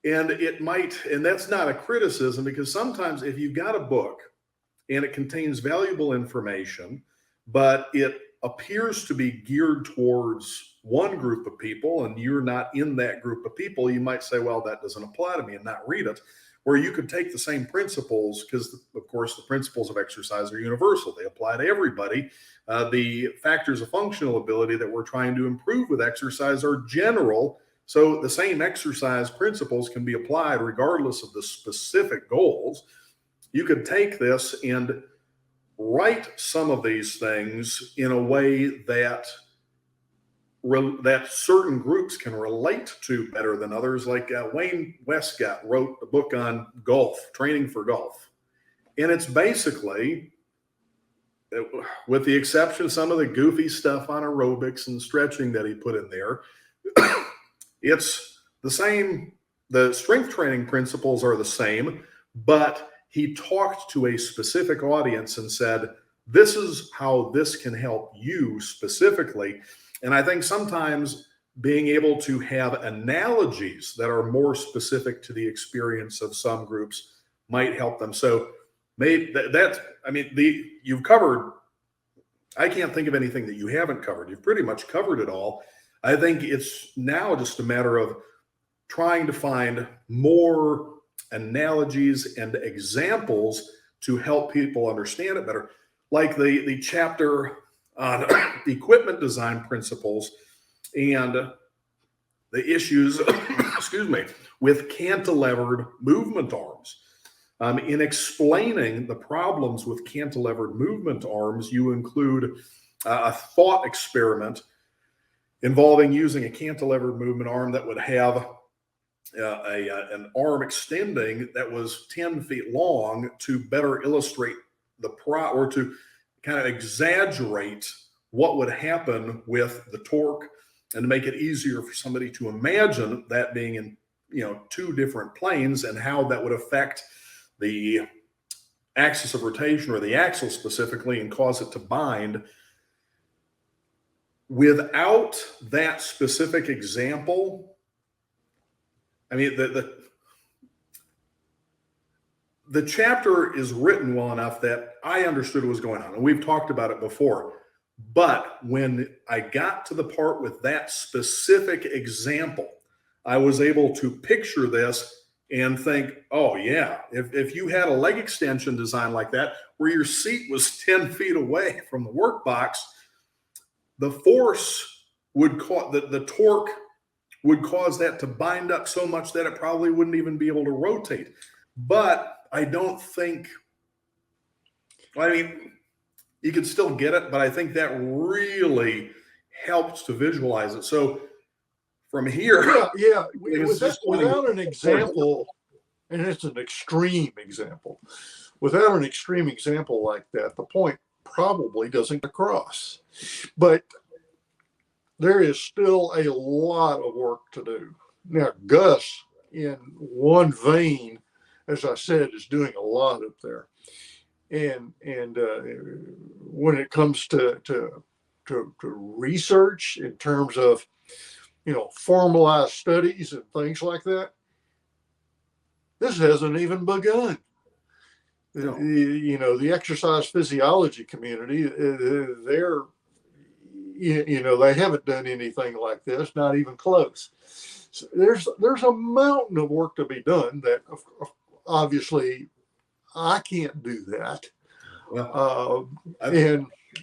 and it might, and that's not a criticism, because sometimes if you've got a book and it contains valuable information, but it appears to be geared towards one group of people and you're not in that group of people, you might say, well, that doesn't apply to me, and not read it. Where you could take the same principles, because of course the principles of exercise are universal. They apply to everybody. The factors of functional ability that we're trying to improve with exercise are general. So the same exercise principles can be applied regardless of the specific goals. You could take this and write some of these things in a way that certain groups can relate to better than others. Like Wayne Westcott wrote a book on golf, training for golf. And it's basically, with the exception of some of the goofy stuff on aerobics and stretching that he put in there, it's the same. The strength training principles are the same, but he talked to a specific audience and said, this is how this can help you specifically. And I think sometimes being able to have analogies that are more specific to the experience of some groups might help them. So maybe you've covered, I can't think of anything that you haven't covered. You've pretty much covered it all. I think it's now just a matter of trying to find more analogies and examples to help people understand it better. Like the chapter on equipment design principles and the issues, with cantilevered movement arms. In explaining the problems with cantilevered movement arms, you include a thought experiment involving using a cantilevered movement arm that would have an arm extending that was 10 feet long to better illustrate or to kind of exaggerate what would happen with the torque, and to make it easier for somebody to imagine that being in two different planes and how that would affect the axis of rotation, or the axle specifically, and cause it to bind. Without that specific example, I mean, the chapter is written well enough that I understood what was going on, and we've talked about it before. But when I got to the part with that specific example, I was able to picture this and think, oh yeah, if you had a leg extension design like that, where your seat was 10 feet away from the work box, the force would cause, the torque would cause that to bind up so much that it probably wouldn't even be able to rotate. But I don't think, you could still get it, but I think that really helps to visualize it. So from here, it's just without an example, and it's an extreme example, without an extreme example like that, the point probably doesn't get across. But there is still a lot of work to do. Now, Gus, in one vein, as I said, is doing a lot up there. And when it comes to research in terms of, formalized studies and things like that, this hasn't even begun. No. The exercise physiology community, they're, they haven't done anything like this, not even close. So there's a mountain of work to be done that obviously I can't do that. Well,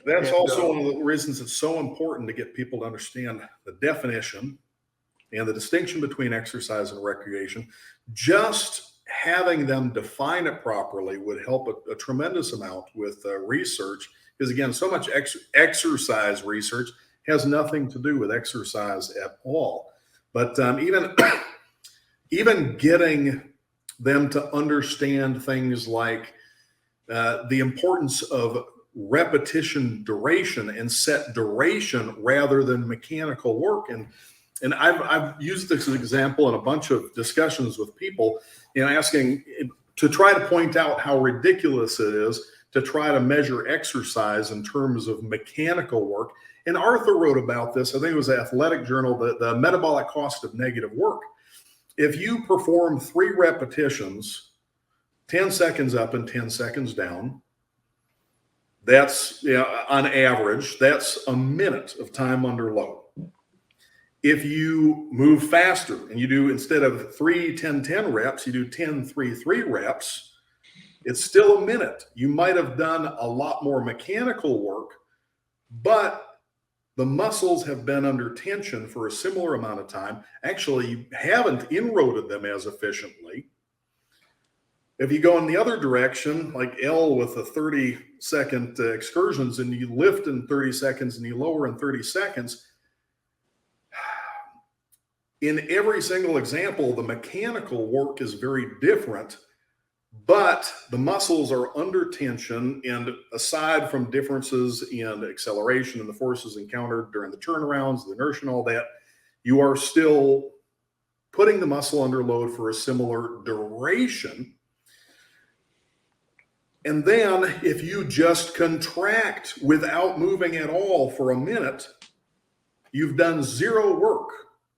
that's also one of the reasons it's so important to get people to understand the definition and the distinction between exercise and recreation. Just having them define it properly would help a tremendous amount with research, because again, so much exercise research has nothing to do with exercise at all. But even getting them to understand things like the importance of repetition duration and set duration rather than mechanical work. And I've used this example in a bunch of discussions with people, asking to try to point out how ridiculous it is to try to measure exercise in terms of mechanical work. And Arthur wrote about this, I think it was the Athletic Journal, the metabolic cost of negative work. If you perform 3 repetitions, 10 seconds up and 10 seconds down, that's, on average, that's a minute of time under load. If you move faster and you do, instead of 3 10 10 reps, you do 10 3 3 reps, it's still a minute. You might have done a lot more mechanical work, but the muscles have been under tension for a similar amount of time. Actually, you haven't inroaded them as efficiently. If you go in the other direction, like L with the 30-second excursions, and you lift in 30 seconds and you lower in 30 seconds, in every single example, the mechanical work is very different, but the muscles are under tension. And aside from differences in acceleration and the forces encountered during the turnarounds, the inertia and all that, you are still putting the muscle under load for a similar duration. And then if you just contract without moving at all for a minute, you've done 0 work,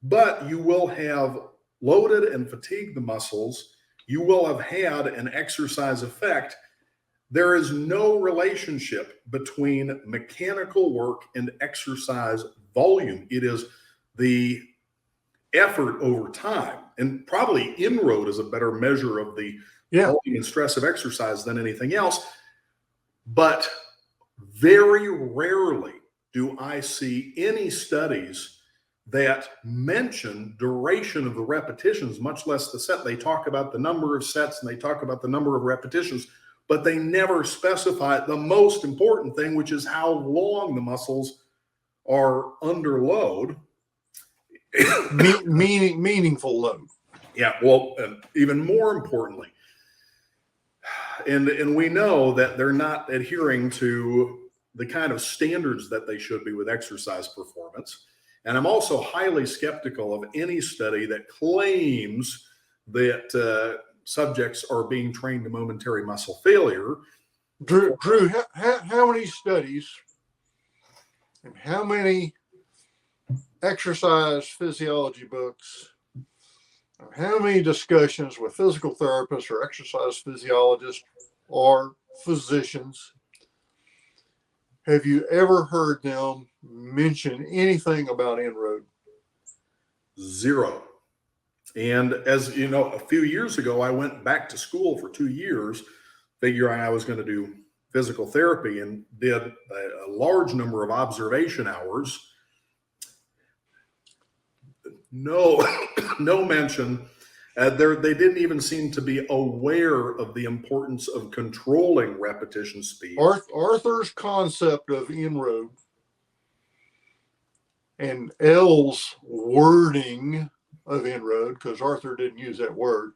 but you will have loaded and fatigued the muscles. You will have had an exercise effect. There is no relationship between mechanical work and exercise volume. It is the effort over time, and probably inroad is a better measure of the volume and stress of exercise than anything else. But very rarely do I see any studies that mention duration of the repetitions, much less the set. They talk about the number of sets and they talk about the number of repetitions, but they never specify the most important thing, which is how long the muscles are under load. Meaningful load. Yeah, well, even more importantly, and we know that they're not adhering to the kind of standards that they should be with exercise performance. And I'm also highly skeptical of any study that claims that subjects are being trained to momentary muscle failure. Drew, how many studies and how many exercise physiology books, or how many discussions with physical therapists or exercise physiologists or physicians have you ever heard them mention anything about inroad? 0. And as you know, a few years ago, I went back to school for 2 years, figuring I was going to do physical therapy, and did a large number of observation hours. No mention They didn't even seem to be aware of the importance of controlling repetition speed. Arthur's concept of inroad and L's wording of inroad, because Arthur didn't use that word,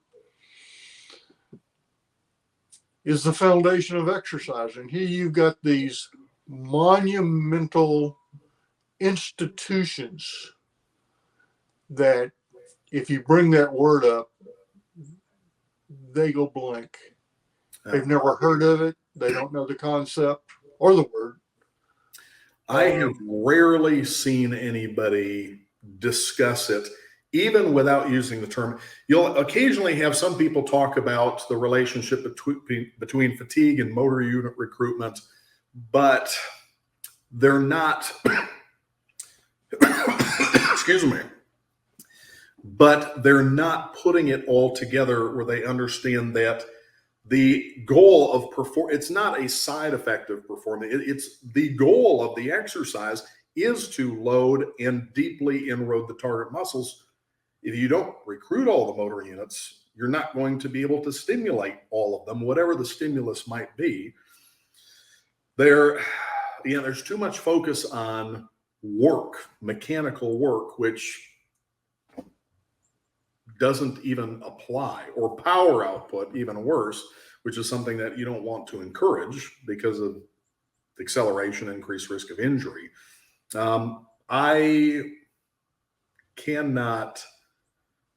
is the foundation of exercise. And here you've got these monumental institutions that if you bring that word up, they go blank. They've never heard of it. They don't know the concept or the word. I have rarely seen anybody discuss it, even without using the term. You'll occasionally have some people talk about the relationship between fatigue and motor unit recruitment, but they're not, excuse me, but they're not putting it all together where they understand that the goal of it's not a side effect of performing. It's the goal of the exercise is to load and deeply inroad the target muscles. If you don't recruit all the motor units, you're not going to be able to stimulate all of them, whatever the stimulus might be. There's too much focus on work, mechanical work, which doesn't even apply, or power output, even worse, which is something that you don't want to encourage because of acceleration, increased risk of injury. I cannot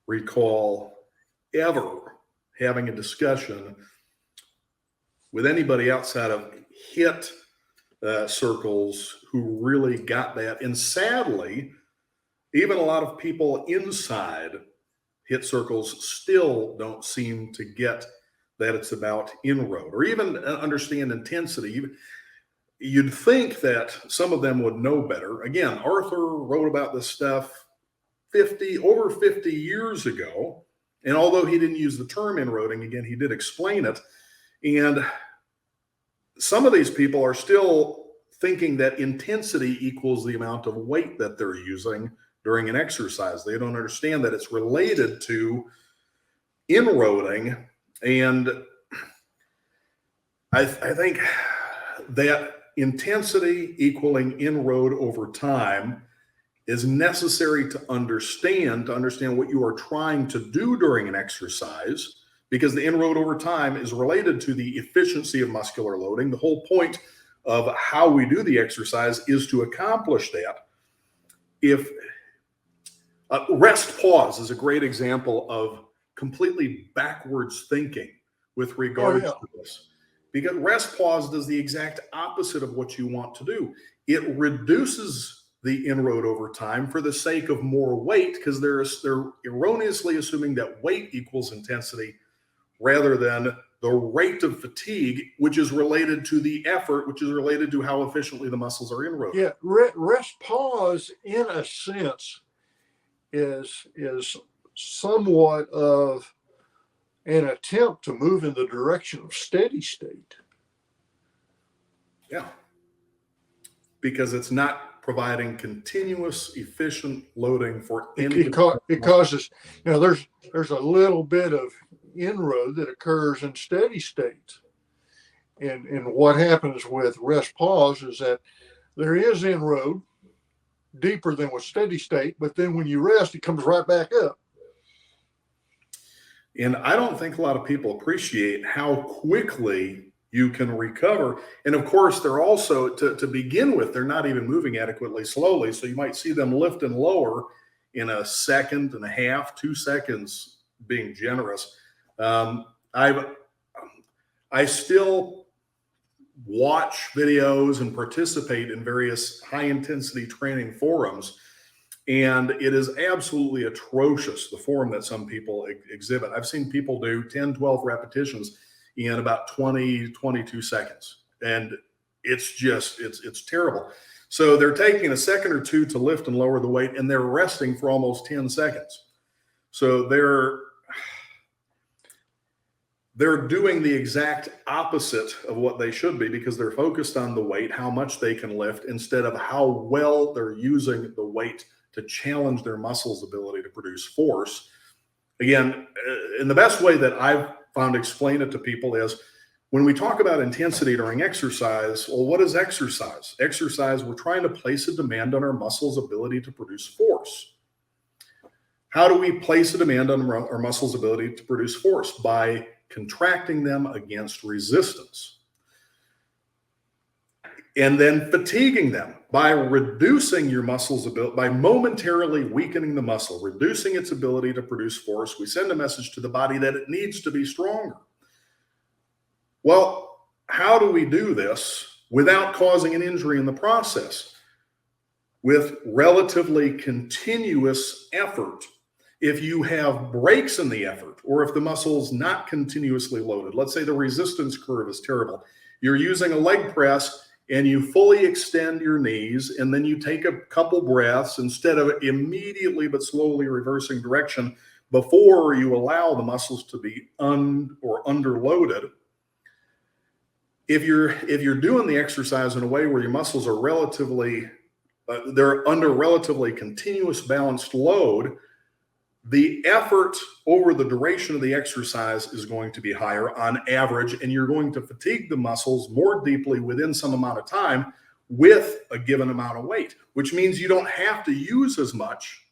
recall ever having a discussion with anybody outside of HIIT circles who really got that. And sadly, even a lot of people inside HIIT circles still don't seem to get that it's about inroad or even understand intensity. You'd think that some of them would know better. Again, Arthur wrote about this stuff over 50 years ago. And although he didn't use the term inroading, again, he did explain it. And some of these people are still thinking that intensity equals the amount of weight that they're using during an exercise. They don't understand that it's related to inroading. And I think that intensity equaling inroad over time is necessary to understand what you are trying to do during an exercise, because the inroad over time is related to the efficiency of muscular loading. The whole point of how we do the exercise is to accomplish that. If rest pause is a great example of completely backwards thinking with regards to this, because rest pause does the exact opposite of what you want to do. It reduces the inroad over time for the sake of more weight, because they're erroneously assuming that weight equals intensity rather than the rate of fatigue, which is related to the effort, which is related to how efficiently the muscles are inroaded. Yeah, rest pause in a sense is somewhat of an attempt to move in the direction of steady state. Yeah, because it's not providing continuous, efficient loading for any. It causes, there's a little bit of inroad that occurs in steady state. And what happens with rest pause is that there is inroad deeper than with steady state, but then when you rest, it comes right back up. And I don't think a lot of people appreciate how quickly you can recover. And of course, they're also, to begin with, they're not even moving adequately slowly. So you might see them lift and lower in a second and a half, 2 seconds, being generous. I still watch videos and participate in various high intensity training forums, and it is absolutely atrocious, the form that some people exhibit. I've seen people do 10, 12 repetitions in about 20, 22 seconds. And it's just, it's terrible. So they're taking a second or two to lift and lower the weight, and they're resting for almost 10 seconds. So they're doing the exact opposite of what they should be, because they're focused on the weight, how much they can lift, instead of how well they're using the weight to challenge their muscles' ability to produce force. Again, and the best way that I've found to explain it to people is when we talk about intensity during exercise, well, what is exercise? Exercise, we're trying to place a demand on our muscles' ability to produce force. How do we place a demand on our muscles' ability to produce force? By contracting them against resistance. And then fatiguing them by reducing your muscles' ability, by momentarily weakening the muscle, reducing its ability to produce force. We send a message to the body that it needs to be stronger. Well, how do we do this without causing an injury in the process? With relatively continuous effort. If you have breaks in the effort, or if the muscle is not continuously loaded, let's say the resistance curve is terrible, you're using a leg press and you fully extend your knees, and then you take a couple breaths instead of immediately but slowly reversing direction before you allow the muscles to be underloaded. If you're doing the exercise in a way where your muscles are they're under relatively continuous balanced load, the effort over the duration of the exercise is going to be higher on average, and you're going to fatigue the muscles more deeply within some amount of time with a given amount of weight, which means you don't have to use as much,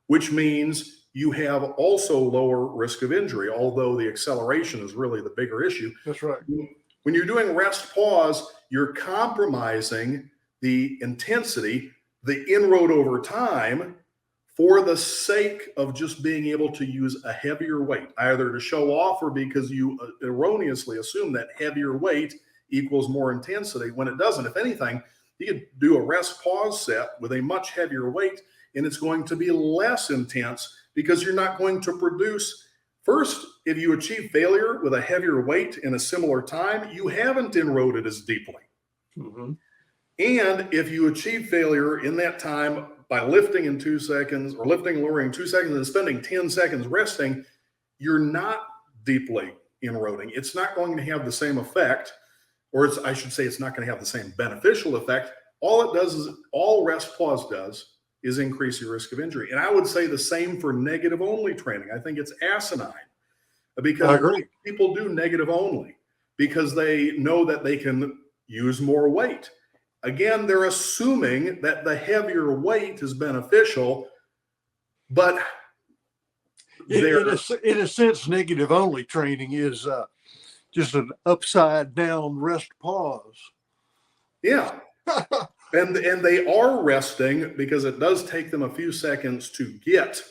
which means you have also lower risk of injury, although the acceleration is really the bigger issue. That's right. When you're doing rest pause, you're compromising the intensity, the inroad over time, for the sake of just being able to use a heavier weight, either to show off or because you erroneously assume that heavier weight equals more intensity when it doesn't. If anything, you could do a rest pause set with a much heavier weight, and it's going to be less intense because you're not going to produce. First, if you achieve failure with a heavier weight in a similar time, you haven't inroaded as deeply. Mm-hmm. And if you achieve failure in that time by lifting in 2 seconds, or lifting and lowering in 2 seconds and spending 10 seconds resting, you're not deeply inroading. It's not going to have the same effect, or I should say it's not going to have the same beneficial effect. All rest pause does is increase your risk of injury. And I would say the same for negative only training. I think it's asinine because people do negative only because they know that they can use more weight. Again, they're assuming that the heavier weight is beneficial, but in a sense, negative only training is just an upside down rest pause. Yeah. and they are resting because it does take them a few seconds to get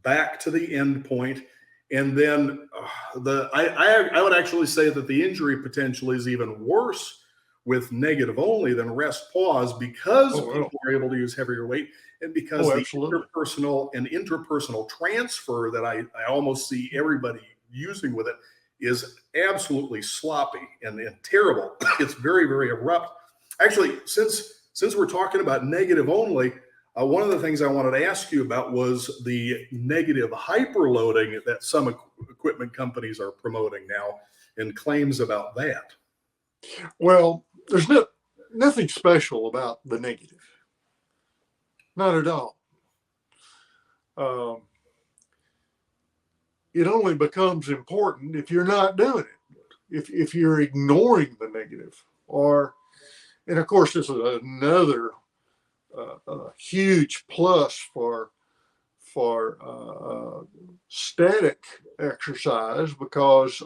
back to the end point. And then I would actually say that the injury potential is even worse with negative only than rest pause because people are able to use heavier weight, and because the interpersonal transfer that I almost see everybody using with it is absolutely sloppy and terrible. It's very, very abrupt. Actually, since we're talking about negative only, one of the things I wanted to ask you about was the negative hyperloading that some equipment companies are promoting now, and claims about that. Well, there's nothing special about the negative. Not at all. It only becomes important if you're not doing it, if you're ignoring the negative. And of course, this is another huge plus for static exercise, because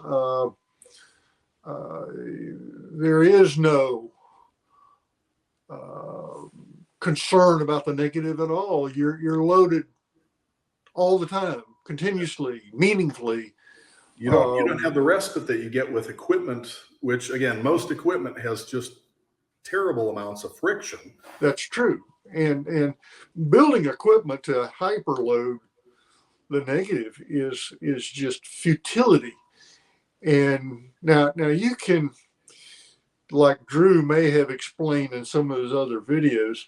there is no concern about the negative at all. You're loaded all the time, continuously, meaningfully. You don't have the respite that you get with equipment, which again, most equipment has just terrible amounts of friction. That's true. And building equipment to hyperload the negative is just futility. And now you can, like Drew may have explained in some of his other videos,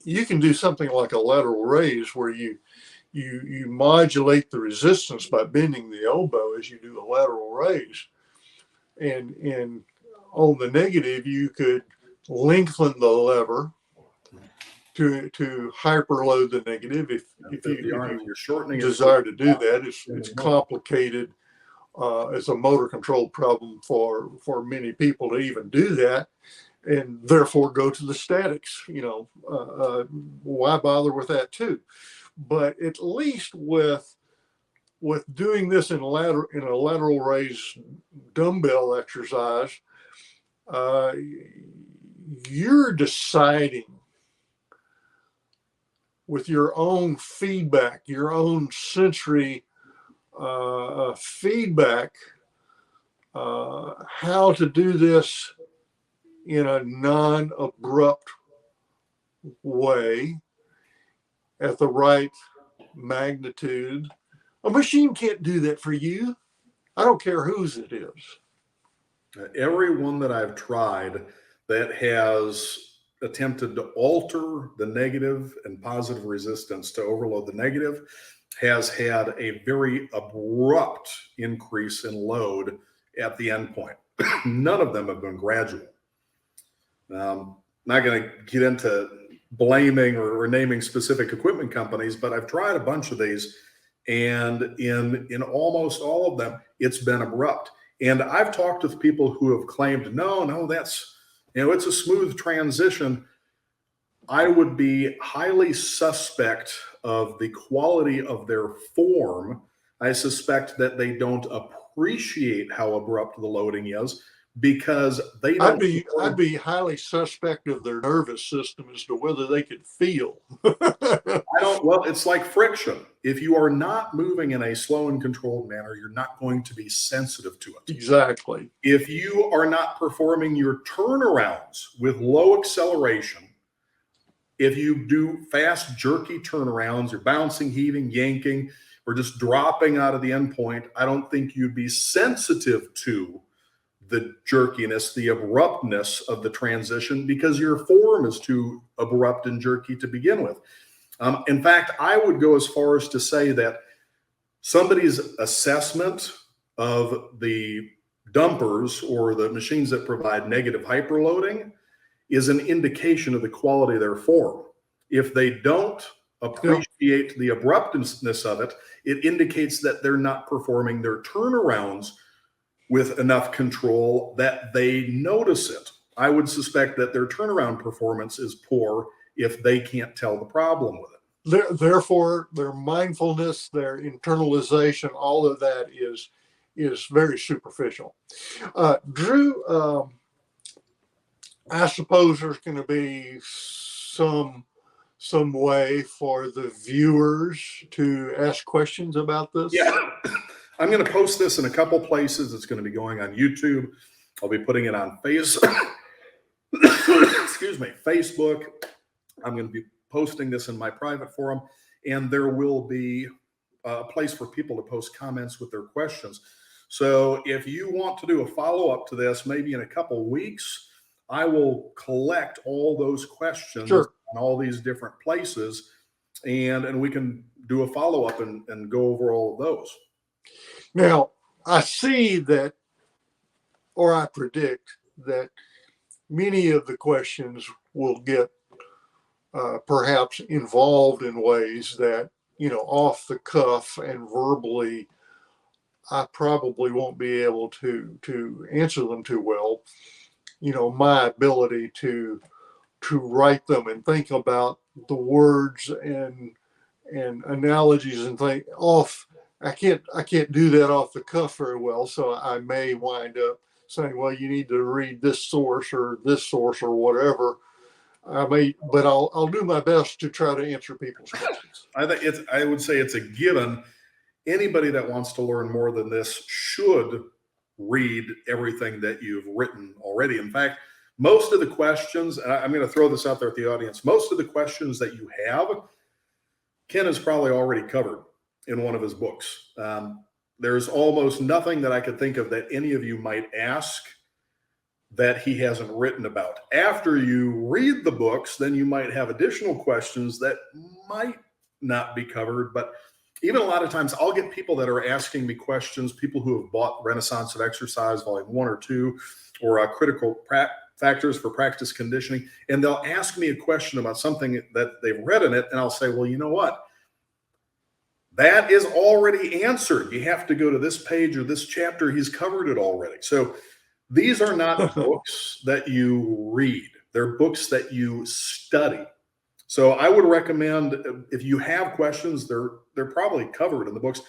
you can do something like a lateral raise where you modulate the resistance by bending the elbow as you do a lateral raise. And on the negative, you could lengthen the lever to hyperload the negative if you're shortening you it. desire to do that. It's complicated. It's a motor control problem for many people to even do that, and therefore go to the statics. Why bother with that too? But at least with doing this in a lateral raise dumbbell exercise, you're deciding with your own feedback, your own sensory feedback, how to do this in a non-abrupt way at the right magnitude. A machine can't do that for you. I don't care whose it is. Every one that I've tried that has attempted to alter the negative and positive resistance to overload the negative has had a very abrupt increase in load at the end point. None of them have been gradual. Not going to get into blaming or naming specific equipment companies, but I've tried a bunch of these, and in almost all of them, it's been abrupt. And I've talked with people who have claimed, no, that's, it's a smooth transition. I would be highly suspect of the quality of their form. I suspect that they don't appreciate how abrupt the loading is because they don't. I'd be highly suspect of their nervous system as to whether they could feel. Well, it's like friction. If you are not moving in a slow and controlled manner, you're not going to be sensitive to it. Exactly. If you are not performing your turnarounds with low acceleration, if you do fast, jerky turnarounds, you're bouncing, heaving, yanking, or just dropping out of the endpoint, I don't think you'd be sensitive to the jerkiness, the abruptness of the transition because your form is too abrupt and jerky to begin with. In fact, I would go as far as to say that somebody's assessment of the dumpers or the machines that provide negative hyperloading is an indication of the quality of their form. If they don't appreciate the abruptness of it, it indicates that they're not performing their turnarounds with enough control that they notice it. I would suspect that their turnaround performance is poor if they can't tell the problem with it. Therefore, their mindfulness, their internalization, all of that is very superficial. Drew, I suppose there's going to be some way for the viewers to ask questions about this. Yeah, I'm going to post this in a couple places. It's going to be going on YouTube. I'll be putting it on Facebook. I'm going to be posting this in my private forum, and there will be a place for people to post comments with their questions. So if you want to do a follow-up to this, maybe in a couple weeks, I will collect all those questions on all these different places, and we can do a follow-up and go over all of those. Now, I see that, or I predict that many of the questions will get perhaps involved in ways that, off the cuff and verbally, I probably won't be able to answer them too well. My ability to write them and think about the words and analogies and think off. I can't do that off the cuff very well. So I may wind up saying, well, you need to read this source or whatever. But I'll do my best to try to answer people's questions. I would say it's a given. Anybody that wants to learn more than this should read everything that you've written already. In fact, most of the questions, and I'm going to throw this out there at the audience, most of the questions that you have, Ken has probably already covered in one of his books. There's almost nothing that I could think of that any of you might ask that he hasn't written about. After you read the books, then you might have additional questions that might not be covered. But even a lot of times I'll get people that are asking me questions, people who have bought Renaissance of Exercise Volume 1 or 2, or Critical factors for practice conditioning, and they'll ask me a question about something that they've read in it, and I'll say, well, you know what? That is already answered. You have to go to this page or this chapter. He's covered it already. So these are not books that you read. They're books that you study. So I would recommend, if you have questions, they're probably covered in the books.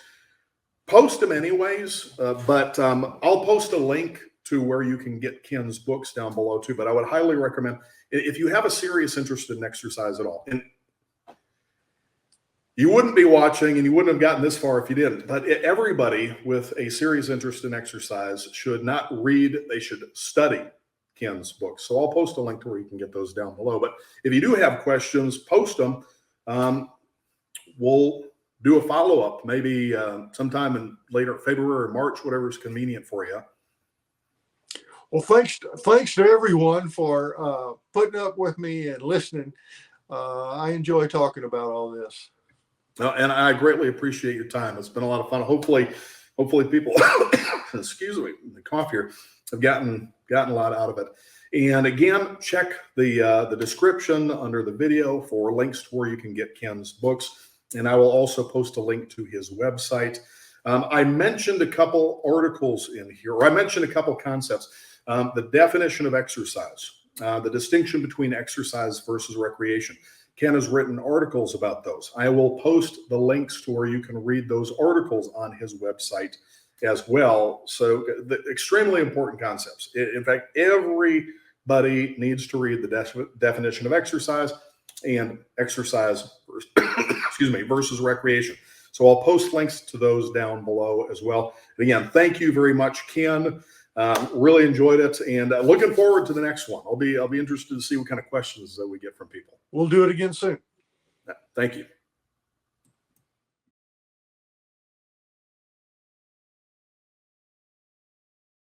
Post them anyways, but I'll post a link to where you can get Ken's books down below too. But I would highly recommend, if you have a serious interest in exercise at all, and you wouldn't be watching and you wouldn't have gotten this far if you didn't. But everybody with a serious interest in exercise should not read, they should study Ken's books. So I'll post a link to where you can get those down below. But if you do have questions, post them. We'll do a follow-up maybe sometime in later February or March, whatever is convenient for you. Well, thanks to everyone for putting up with me and listening. I enjoy talking about all this. And I greatly appreciate your time. It's been a lot of fun. Hopefully people, excuse me, the cough here, have gotten a lot out of it. And again, check the description under the video for links to where you can get Ken's books. And I will also post a link to his website. I mentioned a couple articles in here, or I mentioned a couple concepts. The definition of exercise, the distinction between exercise versus recreation. Ken has written articles about those. I will post the links to where you can read those articles on his website as well. So extremely important concepts. In fact, everybody needs to read the definition of exercise and exercise versus recreation. So I'll post links to those down below as well. And again, thank you very much, Ken. Really enjoyed it, and looking forward to the next one. I'll be interested to see what kind of questions that we get from people. We'll do it again soon. Thank you.